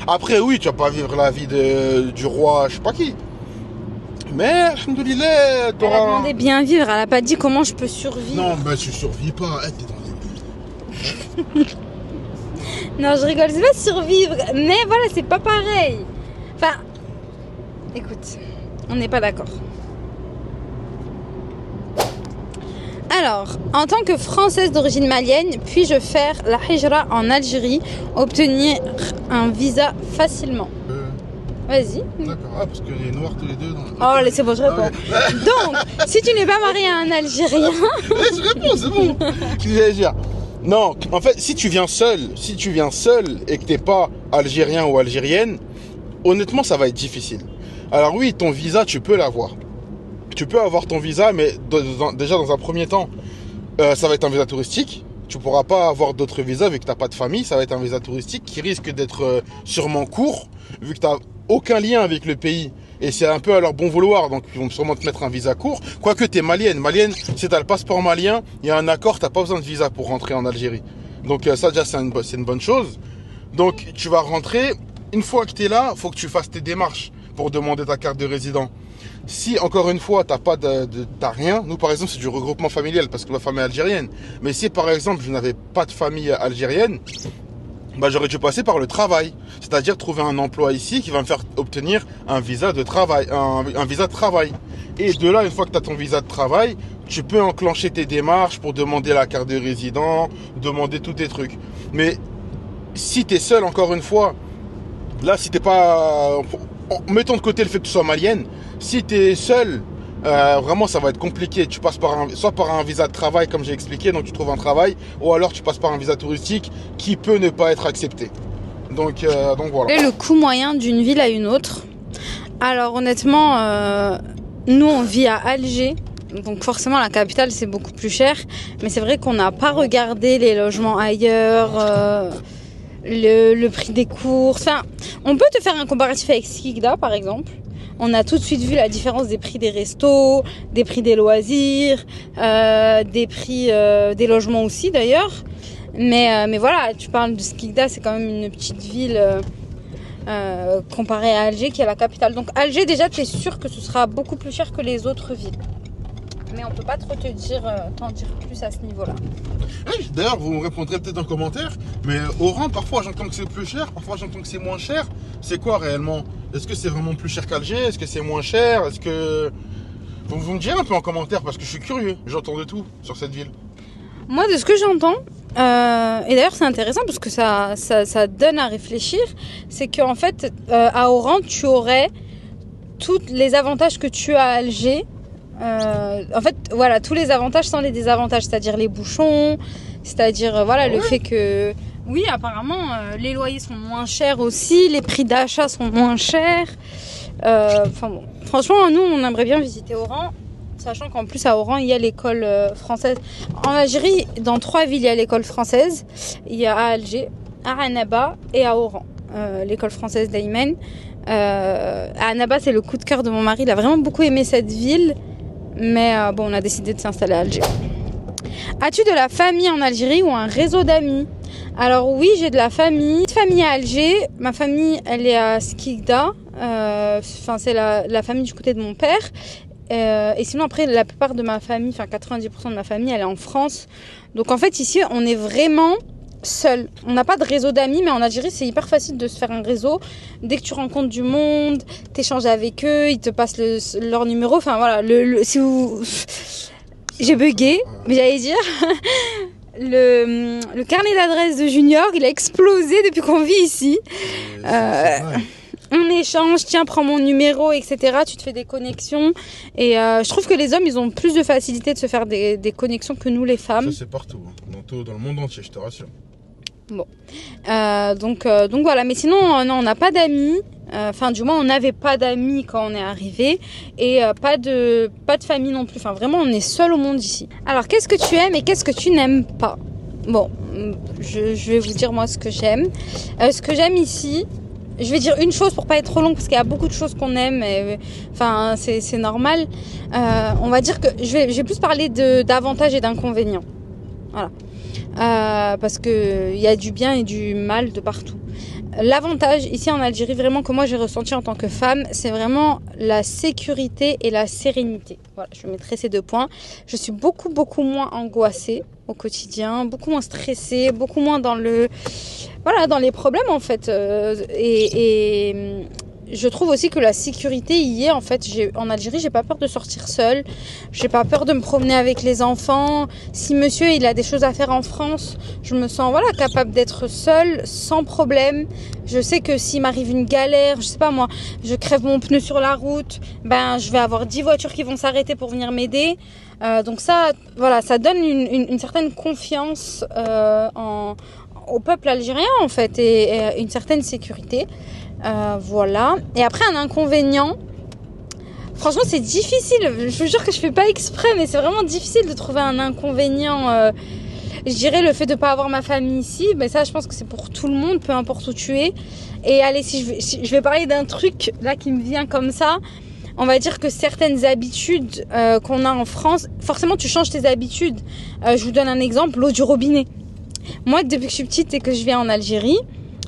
Après, oui, tu vas pas vivre la vie du roi, je sais pas qui. Mais, alhamdoulilah, elle a demandé bien vivre, elle a pas dit comment je peux survivre. Non, mais tu survis pas, t'es dans les... Non, je rigole, c'est pas survivre. Mais voilà, c'est pas pareil. Enfin, écoute, on n'est pas d'accord. Alors, en tant que Française d'origine malienne, puis-je faire la hijra en Algérie, obtenir un visa facilement? Vas-y. D'accord, parce qu'il est noir tous les deux. Oh, c'est bon, je réponds. Donc, si tu n'es pas marié à un Algérien... Je réponds, c'est bon. Qu'est-ce que j'allais dire? Non, en fait, si tu viens seul et que t'es pas algérien ou algérienne, honnêtement, ça va être difficile. Alors oui, ton visa, tu peux l'avoir. Tu peux avoir ton visa, mais déjà dans un premier temps, ça va être un visa touristique. Tu pourras pas avoir d'autres visas vu que t'as pas de famille. Ça va être un visa touristique qui risque d'être sûrement court, vu que t'as aucun lien avec le pays. Et c'est un peu à leur bon vouloir, donc ils vont sûrement te mettre un visa court. Quoique t'es malienne. Malienne, si t'as le passeport malien, il y a un accord, t'as pas besoin de visa pour rentrer en Algérie. Donc ça déjà c'est une bonne chose. Donc tu vas rentrer. Une fois que t'es là, faut que tu fasses tes démarches pour demander ta carte de résident. Si, encore une fois, t'as rien, nous par exemple c'est du regroupement familial parce que ma famille est algérienne. Mais si par exemple je n'avais pas de famille algérienne, bah j'aurais dû passer par le travail. C'est-à-dire trouver un emploi ici qui va me faire obtenir un visa de travail, un visa de travail. Et de là, une fois que tu as ton visa de travail, tu peux enclencher tes démarches pour demander la carte de résident, demander tous tes trucs. Mais si tu es seul, encore une fois, là si t'es pas... Mettons de côté le fait que tu sois malienne, si tu es seul, vraiment ça va être compliqué. Tu passes soit par un visa de travail comme j'ai expliqué, donc tu trouves un travail, ou alors tu passes par un visa touristique qui peut ne pas être accepté. Donc voilà. Le coût moyen d'une ville à une autre. Alors honnêtement, nous on vit à Alger, donc forcément la capitale c'est beaucoup plus cher. Mais c'est vrai qu'on n'a pas regardé les logements ailleurs, le prix des courses. Enfin, on peut te faire un comparatif avec Skikda par exemple. on a tout de suite vu la différence des prix des restos, des prix des loisirs, des prix des logements aussi d'ailleurs. Mais voilà, tu parles de Skikda, c'est quand même une petite ville comparée à Alger qui est la capitale. Donc Alger, déjà, tu es sûr que ce sera beaucoup plus cher que les autres villes. Mais on peut pas trop t'en dire plus à ce niveau-là. Oui, d'ailleurs, vous me répondrez peut-être en commentaire, mais Oran, parfois j'entends que c'est plus cher, parfois j'entends que c'est moins cher. C'est quoi réellement? Est-ce que c'est vraiment plus cher qu'Alger? Est-ce que c'est moins cher? Est-ce que... Vous me direz un peu en commentaire parce que je suis curieux, j'entends de tout sur cette ville. Moi, de ce que j'entends, et d'ailleurs c'est intéressant parce que ça donne à réfléchir, c'est qu'en fait, à Oran, tu aurais tous les avantages que tu as à Alger. En fait, voilà, tous les avantages sans les désavantages, c'est-à-dire les bouchons, c'est-à-dire le fait que, oui, apparemment, les loyers sont moins chers aussi, les prix d'achat sont moins chers. Enfin bon, franchement, nous, on aimerait bien visiter Oran, sachant qu'en plus à Oran, il y a l'école française. En Algérie, dans 3 villes, il y a l'école française. Il y a à Alger, à Annaba et à Oran, l'école française d'Aymen. À Annaba, c'est le coup de cœur de mon mari. Il a vraiment beaucoup aimé cette ville. Mais bon, on a décidé de s'installer à Alger. As-tu de la famille en Algérie ou un réseau d'amis? Alors oui, j'ai de la famille. Famille à Alger. Ma famille, elle est à Skikda. C'est la famille du côté de mon père. Et sinon, après, la plupart de ma famille, 90% de ma famille, elle est en France. Donc en fait, ici, on est vraiment seul. On n'a pas de réseau d'amis, mais en Algérie, c'est hyper facile de se faire un réseau. Dès que tu rencontres du monde, t'échanges avec eux, ils te passent leur numéro. Enfin voilà, si vous... J'ai bugué, mais j'allais dire... le carnet d'adresse de Junior, il a explosé depuis qu'on vit ici. On échange, tiens, prends mon numéro, etc. Tu te fais des connexions. Et je trouve que les hommes, ils ont plus de facilité de se faire des connexions que nous, les femmes. Ça, c'est partout, hein. Dans le monde entier, je te rassure. Bon. Donc voilà. Mais sinon, non, on n'a pas d'amis. Enfin, du moins, on n'avait pas d'amis quand on est arrivé. Et pas de famille non plus. Enfin, vraiment, on est seul au monde ici. Alors, qu'est-ce que tu aimes et qu'est-ce que tu n'aimes pas? Bon, je vais vous dire, moi, ce que j'aime. Ce que j'aime ici... Je vais dire une chose pour pas être trop longue parce qu'il y a beaucoup de choses qu'on aime. Enfin, c'est normal. On va dire que je vais plus parler d'avantages et d'inconvénients. Voilà. Parce que il y a du bien et du mal de partout. L'avantage ici en Algérie, vraiment que moi j'ai ressenti en tant que femme, c'est vraiment la sécurité et la sérénité. Voilà, je mettrai ces 2 points. Je suis beaucoup moins angoissée au quotidien, beaucoup moins stressée, beaucoup moins dans les problèmes en fait. Et je trouve aussi que la sécurité y est en fait. En Algérie, j'ai pas peur de sortir seule, j'ai pas peur de me promener avec les enfants. Si monsieur il a des choses à faire en France, je me sens capable d'être seule sans problème. Je sais que s'il m'arrive une galère, je sais pas moi, je crève mon pneu sur la route, je vais avoir 10 voitures qui vont s'arrêter pour venir m'aider. Donc ça, voilà, ça donne une certaine confiance au peuple algérien en fait et une certaine sécurité. Voilà. Et après, un inconvénient. Franchement, c'est difficile. Je vous jure que je fais pas exprès, mais c'est vraiment difficile de trouver un inconvénient. Je dirais le fait de pas avoir ma famille ici. Mais ça, je pense que c'est pour tout le monde, peu importe où tu es. Et allez, si je vais parler d'un truc là qui me vient comme ça. On va dire que certaines habitudes qu'on a en France, forcément, tu changes tes habitudes. Je vous donne un exemple, l'eau du robinet. Moi, depuis que je suis petite et que je viens en Algérie,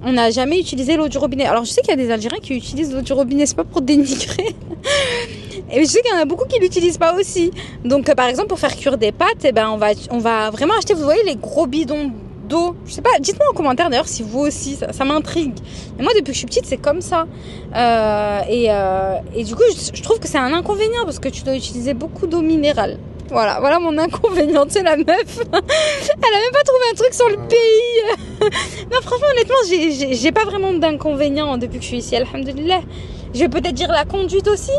on n'a jamais utilisé l'eau du robinet. Alors, je sais qu'il y a des Algériens qui utilisent l'eau du robinet, c'est pas pour dénigrer. Et je sais qu'il y en a beaucoup qui l'utilisent pas aussi. Donc, par exemple, pour faire cuire des pâtes, on va vraiment acheter, vous voyez, les gros bidons d'eau. Je sais pas, dites-moi en commentaire d'ailleurs si vous aussi, ça m'intrigue. Et moi, depuis que je suis petite, c'est comme ça. Et du coup, je trouve que c'est un inconvénient parce que tu dois utiliser beaucoup d'eau minérale. Voilà mon inconvénient. Tu sais, la meuf, elle a même pas trouvé un truc sur le pays. Non, franchement, honnêtement, j'ai pas vraiment d'inconvénients depuis que je suis ici, alhamdoulilah. Je vais peut-être dire la conduite aussi.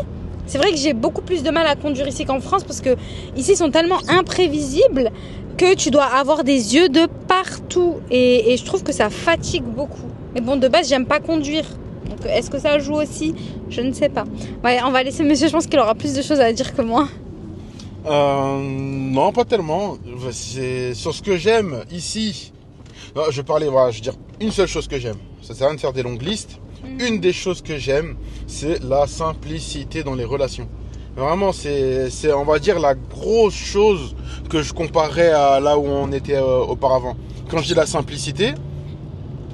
C'est vrai que j'ai beaucoup plus de mal à conduire ici qu'en France parce que ici, ils sont tellement imprévisibles que tu dois avoir des yeux de partout. Et je trouve que ça fatigue beaucoup. Mais bon, de base, j'aime pas conduire. Donc, est-ce que ça joue aussi? Je ne sais pas. Ouais, on va laisser monsieur, je pense qu'il aura plus de choses à dire que moi. Non, pas tellement. C'est sur ce que j'aime ici. Non, je vais dire une seule chose que j'aime. Ça sert à rien de faire des longues listes. Une des choses que j'aime, c'est la simplicité dans les relations. Vraiment, c'est, on va dire, la grosse chose que je comparais à là où on était auparavant. Quand je dis la simplicité,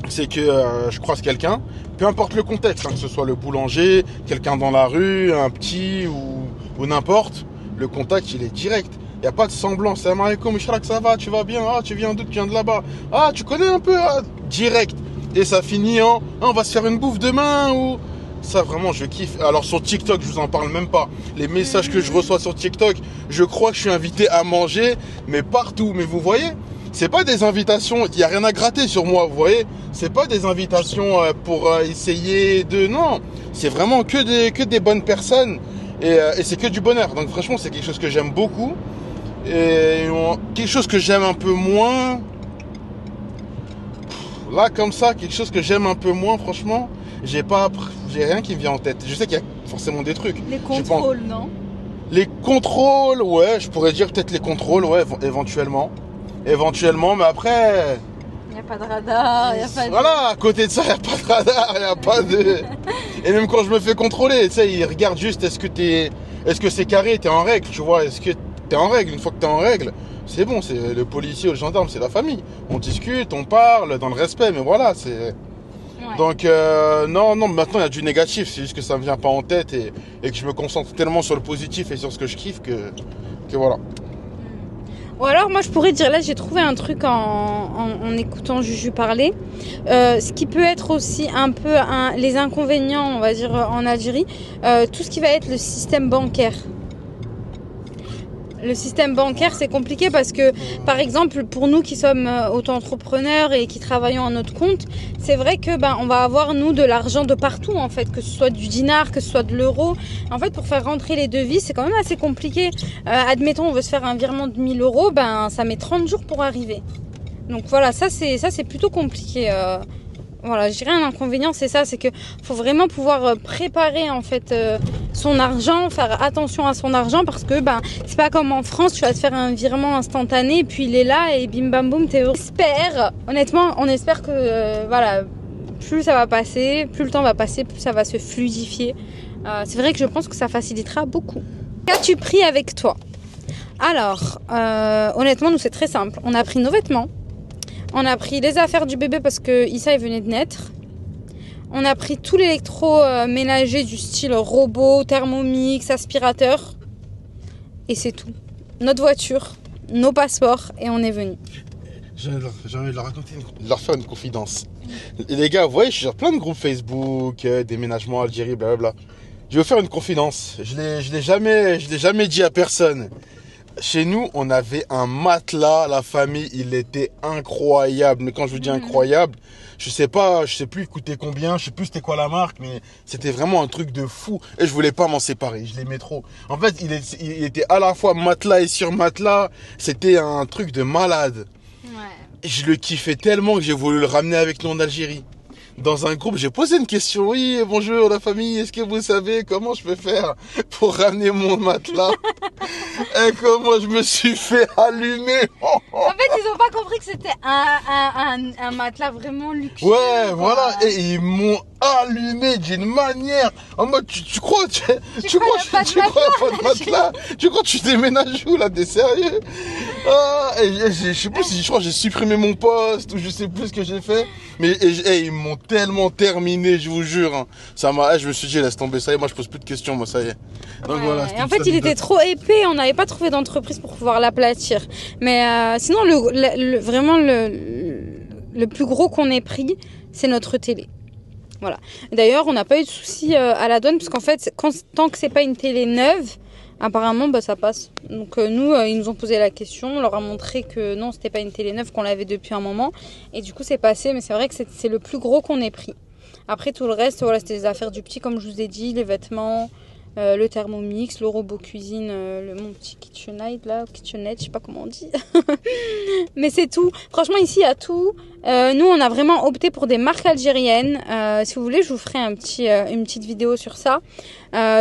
c'est que je croise quelqu'un, peu importe le contexte, hein, que ce soit le boulanger, quelqu'un dans la rue, un petit ou n'importe, le contact, il est direct. Il n'y a pas de semblant. Salam alaikum, Ishraq, ça va, tu vas bien, ah, tu viens d'où, tu viens de là-bas, ah, tu connais un peu, ah, direct. Et ça finit en, ah, on va se faire une bouffe demain, ou... Ça, vraiment, je kiffe. Alors, sur TikTok, je vous en parle même pas. Les messages que je reçois sur TikTok, je crois que je suis invité à manger, mais partout. Mais vous voyez, c'est pas des invitations, il n'y a rien à gratter sur moi, vous voyez. C'est pas des invitations pour essayer de... Non, c'est vraiment que des bonnes personnes. Et c'est que du bonheur. Donc, franchement, c'est quelque chose que j'aime beaucoup. Et quelque chose que j'aime un peu moins... Là, comme ça, quelque chose que j'aime un peu moins, franchement... J'ai rien qui me vient en tête. Je sais qu'il y a forcément des trucs. Les contrôles, non? Les contrôles, ouais, je pourrais dire peut-être les contrôles, ouais, éventuellement. Éventuellement, mais après... Il n'y a pas de radar, il n'y a pas de... Voilà, à côté de ça, il n'y a pas de radar, il n'y a pas de... Et même quand je me fais contrôler, tu sais, ils regardent juste est-ce que c'est carré, t'es en règle, tu vois, est-ce que t'es en règle. Une fois que t'es en règle, c'est bon, c'est le policier ou le gendarme, c'est la famille. On discute, on parle, dans le respect, mais voilà, c'est... Ouais. Donc non, maintenant il y a du négatif, c'est juste que ça me vient pas en tête et que je me concentre tellement sur le positif et sur ce que je kiffe que voilà. Ou alors moi je pourrais dire, là j'ai trouvé un truc en écoutant Juju parler, ce qui peut être aussi un peu les inconvénients, on va dire, en Algérie, tout ce qui va être le système bancaire. Le système bancaire, c'est compliqué parce que, par exemple, pour nous qui sommes auto-entrepreneurs et qui travaillons à notre compte, c'est vrai que on va avoir, nous, de l'argent de partout, en fait, que ce soit du dinar, que ce soit de l'euro. En fait, pour faire rentrer les devises, c'est quand même assez compliqué. Admettons, on veut se faire un virement de 1000 euros, ça met 30 jours pour arriver. Donc voilà, ça c'est plutôt compliqué. Voilà, je dirais un inconvénient, c'est ça, c'est que faut vraiment pouvoir préparer en fait son argent, faire attention à son argent parce que c'est pas comme en France, tu vas te faire un virement instantané et puis il est là et bim bam boum, t'es heureux. Honnêtement, on espère que voilà, plus ça va passer, plus le temps va passer, plus ça va se fluidifier. C'est vrai que je pense que ça facilitera beaucoup. Qu'as-tu pris avec toi? Alors, honnêtement, nous c'est très simple. On a pris nos vêtements. On a pris les affaires du bébé parce que Issa il venait de naître. On a pris tout l'électroménager du style robot, thermomix, aspirateur. Et c'est tout. Notre voiture, nos passeports et on est venu. J'ai envie de leur raconter, de leur faire une confidence. Et les gars, vous voyez, je suis sur plein de groupes Facebook, déménagement Algérie, blablabla. Je vais vous faire une confidence. Je l'ai jamais dit à personne. Chez nous, on avait un matelas, la famille, il était incroyable. Mais quand je vous dis incroyable, je sais plus il coûtait combien, je sais plus c'était quoi la marque, mais c'était vraiment un truc de fou. Et je voulais pas m'en séparer, je l'aimais trop. En fait, il était à la fois matelas et sur matelas, c'était un truc de malade. Ouais. Et je le kiffais tellement que j'ai voulu le ramener avec nous en Algérie. Dans un groupe, j'ai posé une question. Oui, bonjour la famille, est-ce que vous savez comment je peux faire pour ramener mon matelas? Et comment je me suis fait allumer. En fait, ils ont pas compris que c'était un matelas vraiment luxueux. Ouais, voilà. Et ils m'ont allumé d'une manière. En mode, tu crois pas de matelas? Tu crois que tu déménages où là? T'es sérieux? Je sais plus si je crois que j'ai supprimé mon poste ou je sais plus ce que j'ai fait. Mais ils m'ont tellement terminé, je vous jure. Hein. Je me suis dit, laisse tomber, ça y est, moi je pose plus de questions, moi ça y est. Donc voilà. Et en fait, il était trop épais, on n'avait pas trouvé d'entreprise pour pouvoir l'aplatir. Mais sinon, vraiment le plus gros qu'on ait pris, c'est notre télé. Voilà. D'ailleurs, on n'a pas eu de soucis à la douane, parce qu'en fait, tant que c'est pas une télé neuve, apparemment, ça passe. Donc nous, ils nous ont posé la question, on leur a montré que non, c'était pas une télé neuve, qu'on l'avait depuis un moment. Et du coup, c'est passé, mais c'est vrai que c'est le plus gros qu'on ait pris. Après, tout le reste, voilà, c'était des affaires du petit, comme je vous ai dit, les vêtements, le thermomix, le robot cuisine, mon petit KitchenAid là, KitchenAid, je sais pas comment on dit. Mais c'est tout. Franchement, ici, il y a tout. Nous, on a vraiment opté pour des marques algériennes. Si vous voulez, je vous ferai une petite vidéo sur ça.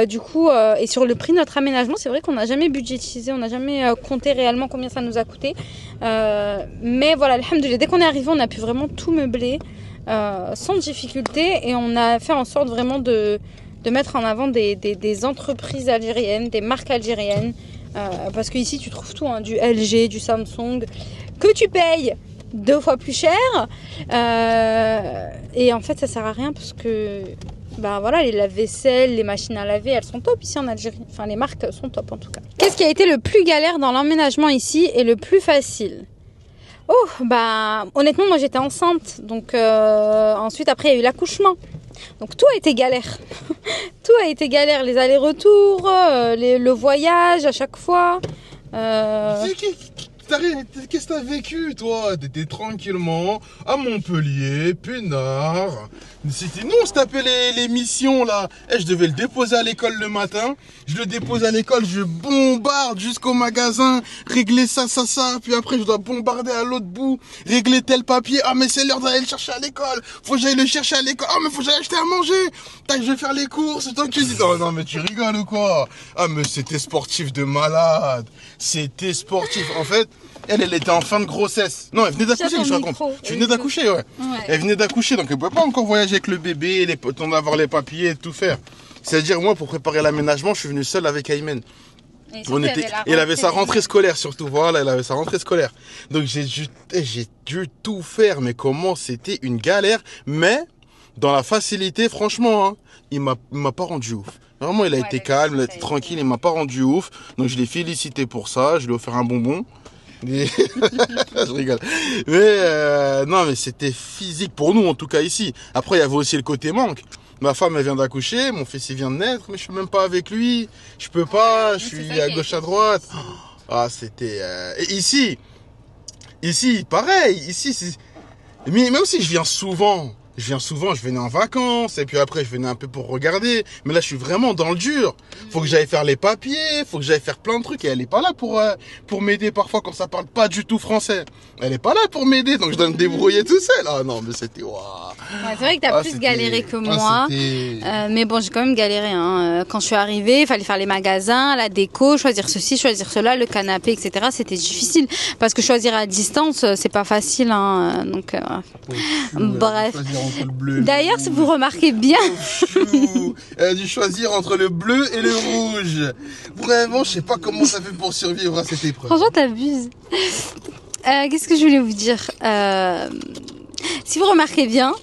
Du coup, et sur le prix de notre aménagement, c'est vrai qu'on n'a jamais budgétisé, on n'a jamais compté réellement combien ça nous a coûté. Mais voilà, alhamdoulilah, dès qu'on est arrivé, on a pu vraiment tout meubler. sans difficulté, et on a fait en sorte vraiment de mettre en avant des entreprises algériennes, des marques algériennes, parce qu'ici tu trouves tout, hein, du LG, du Samsung, que tu payes 2 fois plus cher, et en fait ça sert à rien parce que voilà, les lave-vaisselle, les machines à laver, elles sont top ici en Algérie. Enfin, les marques sont top en tout cas. Qu'est-ce qui a été le plus galère dans l'emménagement ici et le plus facile? Oh, honnêtement, moi j'étais enceinte. Donc ensuite, après, il y a eu l'accouchement. Donc tout a été galère. Tout a été galère. Les allers-retours, le voyage à chaque fois. Qu'est-ce que t'as vécu, toi? T'étais tranquillement à Montpellier, peinard. C'était nous, on se tapait les missions là. Je devais le déposer à l'école le matin. Je le dépose à l'école, je bombarde jusqu'au magasin, régler ça. Puis après, je dois bombarder à l'autre bout, régler tel papier. Ah, mais c'est l'heure d'aller le chercher à l'école. Faut que j'aille le chercher à l'école. Ah, mais faut que j'aille acheter à manger. Tac, je vais faire les courses. C'est toi qui dis. Non, mais tu rigoles ou quoi? Ah, mais c'était sportif de malade. C'était sportif. En fait, elle était en fin de grossesse. Non, elle venait d'accoucher, je raconte. Tu venais d'accoucher, ouais. Elle venait d'accoucher, donc elle pouvait pas encore voyager avec le bébé, le temps d'avoir les papiers et tout faire. C'est-à-dire, moi, pour préparer l'aménagement, je suis venu seul avec Aymen. Elle avait sa rentrée scolaire surtout, voilà, elle avait sa rentrée scolaire. Donc j'ai dû tout faire, mais comment c'était une galère. Mais dans la facilité, franchement, hein, il m'a pas rendu ouf. Vraiment, il a été calme, il a été tranquille, il m'a pas rendu ouf. Donc je l'ai félicité pour ça, je lui ai offert un bonbon. Je rigole. Mais non, mais c'était physique pour nous en tout cas ici. Après il y avait aussi le côté manque. Ma femme elle vient d'accoucher, mon fils il vient de naître, mais je suis même pas avec lui. Je peux pas, je suis à gauche à droite. Ah c'était et ici pareil, ici c'est mais même si je viens souvent, je venais en vacances, et puis après je venais un peu pour regarder. Mais là je suis vraiment dans le dur. Faut que j'aille faire les papiers, faut que j'aille faire plein de trucs. Et elle est pas là pour m'aider parfois quand ça parle pas du tout français. Elle est pas là pour m'aider, donc je dois me débrouiller tout seul. Ah non, mais c'était waouh. Ouais, c'est vrai que t'as plus galéré que moi. Mais bon, j'ai quand même galéré. Hein. Quand je suis arrivée, il fallait faire les magasins, la déco, choisir ceci, choisir cela, le canapé, etc. C'était difficile. Parce que choisir à distance, c'est pas facile. Hein. Donc, bref. D'ailleurs, si vous remarquez bien, elle a dû choisir entre le bleu et le rouge. Vraiment, je sais pas comment ça fait pour survivre à cette épreuve. Franchement, t'abuses. Qu'est-ce que je voulais vous dire? Si vous remarquez bien,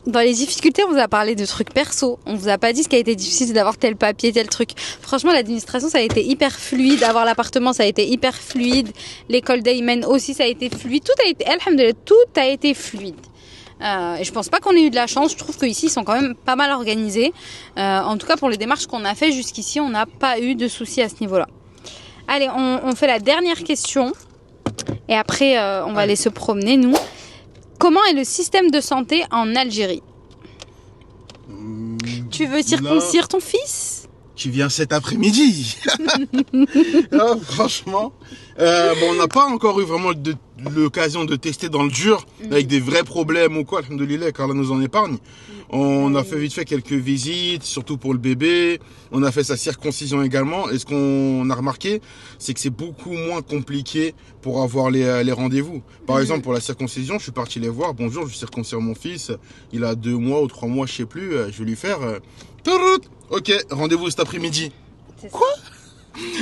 dans les difficultés, on vous a parlé de trucs perso. On vous a pas dit ce qui a été difficile d'avoir tel papier, tel truc. Franchement, l'administration, ça a été hyper fluide. Avoir l'appartement, ça a été hyper fluide. L'école d'Aymen aussi, ça a été fluide. Tout a été, alhamdoulilah, tout a été fluide. Et je pense pas qu'on ait eu de la chance. Je trouve qu'ici ils sont quand même pas mal organisés. En tout cas pour les démarches qu'on a fait jusqu'ici, on n'a pas eu de soucis à ce niveau-là. Allez, on fait la dernière question et après on va aller se promener nous. Comment est le système de santé en Algérie? Tu veux circoncire ton fils? Qui vient cet après-midi. Ah, franchement, on n'a pas encore eu vraiment l'occasion de tester dans le dur avec des vrais problèmes ou quoi. Alhamdoulilah, car là nous en épargne. On a fait vite fait quelques visites, surtout pour le bébé. On a fait sa circoncision également. Et ce qu'on a remarqué, c'est que c'est beaucoup moins compliqué pour avoir les rendez-vous. Par exemple, pour la circoncision, je suis parti les voir. Bonjour, je circoncire mon fils. Il a 2 mois ou 3 mois, je sais plus. Je vais lui faire. Ok, rendez-vous cet après-midi. Quoi?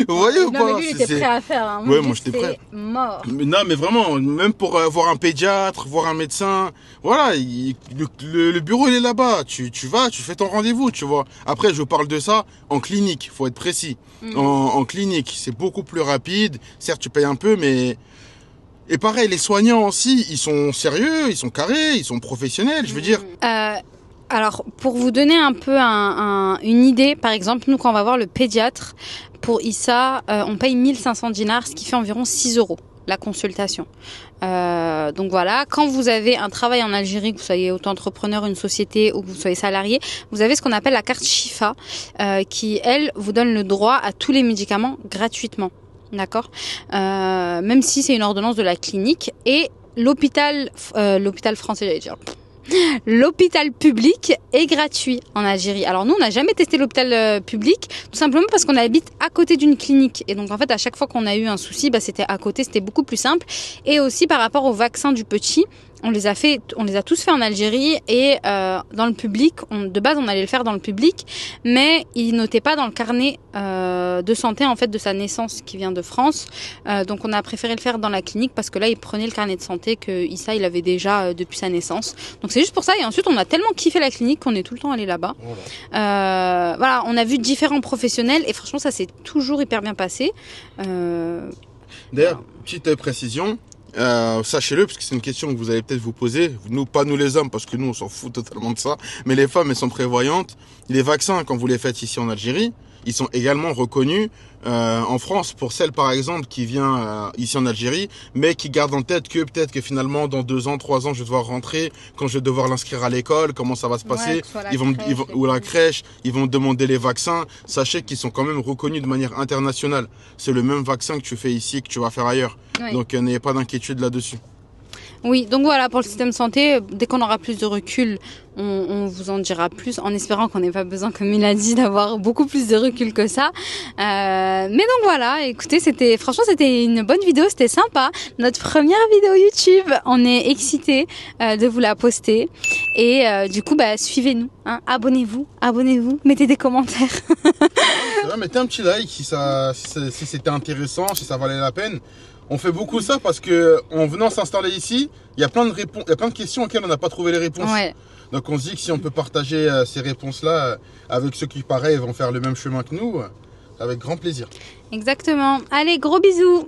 Vous voyez ou pas? Mais lui, il était prêt à faire. Hein. Ouais, moi j'étais prêt. Mort. Non, mais vraiment, même pour voir un pédiatre, voir un médecin, voilà, le bureau il est là-bas. Tu vas, tu fais ton rendez-vous, tu vois. Après, je parle de ça en clinique, faut être précis. En clinique, c'est beaucoup plus rapide. Certes, tu payes un peu, mais et pareil, les soignants aussi, ils sont sérieux, ils sont carrés, ils sont professionnels. Je veux dire. Alors, pour vous donner un peu une idée, par exemple, nous, quand on va voir le pédiatre, pour Issa, on paye 1500 dinars, ce qui fait environ 6 € la consultation. Donc voilà, quand vous avez un travail en Algérie, que vous soyez auto-entrepreneur, une société ou que vous soyez salarié, vous avez ce qu'on appelle la carte Chifa, qui, elle, vous donne le droit à tous les médicaments gratuitement. D'accord, même si c'est une ordonnance de la clinique. Et l'hôpital français, j'allais dire... L'hôpital public est gratuit en Algérie. Alors nous, on n'a jamais testé l'hôpital public, tout simplement parce qu'on habite à côté d'une clinique. Et donc en fait, à chaque fois qu'on a eu un souci, c'était à côté, c'était beaucoup plus simple. Et aussi par rapport au vaccin du petit, on les a tous fait en Algérie et dans le public. De base, on allait le faire dans le public, mais il notait pas dans le carnet de santé en fait de sa naissance qui vient de France. Donc on a préféré le faire dans la clinique parce que là, il prenait le carnet de santé que Issa il avait déjà depuis sa naissance. Donc c'est juste pour ça. Et ensuite, on a tellement kiffé la clinique qu'on est tout le temps allé là-bas. Voilà, on a vu différents professionnels et franchement, ça s'est toujours hyper bien passé. D'ailleurs, petite précision. Sachez-le, parce que c'est une question que vous allez peut-être vous poser. Nous, pas nous les hommes, parce que nous, on s'en fout totalement de ça. Mais les femmes, elles sont prévoyantes. Les vaccins, quand vous les faites ici en Algérie, ils sont également reconnus en France pour celle, par exemple, qui vient ici en Algérie, mais qui garde en tête que peut-être que finalement, dans 2 ans, 3 ans, je vais devoir rentrer, quand je vais devoir l'inscrire à l'école, comment ça va se passer, ou la crèche, ils vont me demander les vaccins. Sachez qu'ils sont quand même reconnus de manière internationale. C'est le même vaccin que tu fais ici, que tu vas faire ailleurs. Oui. Donc, n'ayez pas d'inquiétude là-dessus. Oui, donc voilà, pour le système de santé, dès qu'on aura plus de recul, on vous en dira plus, en espérant qu'on n'ait pas besoin, comme il a dit, d'avoir beaucoup plus de recul que ça. Mais donc voilà, écoutez, franchement, c'était une bonne vidéo, c'était sympa. Notre première vidéo YouTube, on est excités de vous la poster. Et du coup, suivez-nous, hein, abonnez-vous, mettez des commentaires. Mettez un petit like si c'était intéressant, si ça valait la peine. On fait beaucoup ça parce que en venant s'installer ici, il y a plein de questions auxquelles on n'a pas trouvé les réponses. Ouais. Donc on se dit que si on peut partager ces réponses-là avec ceux qui, pareil, vont faire le même chemin que nous, avec grand plaisir. Exactement. Allez, gros bisous.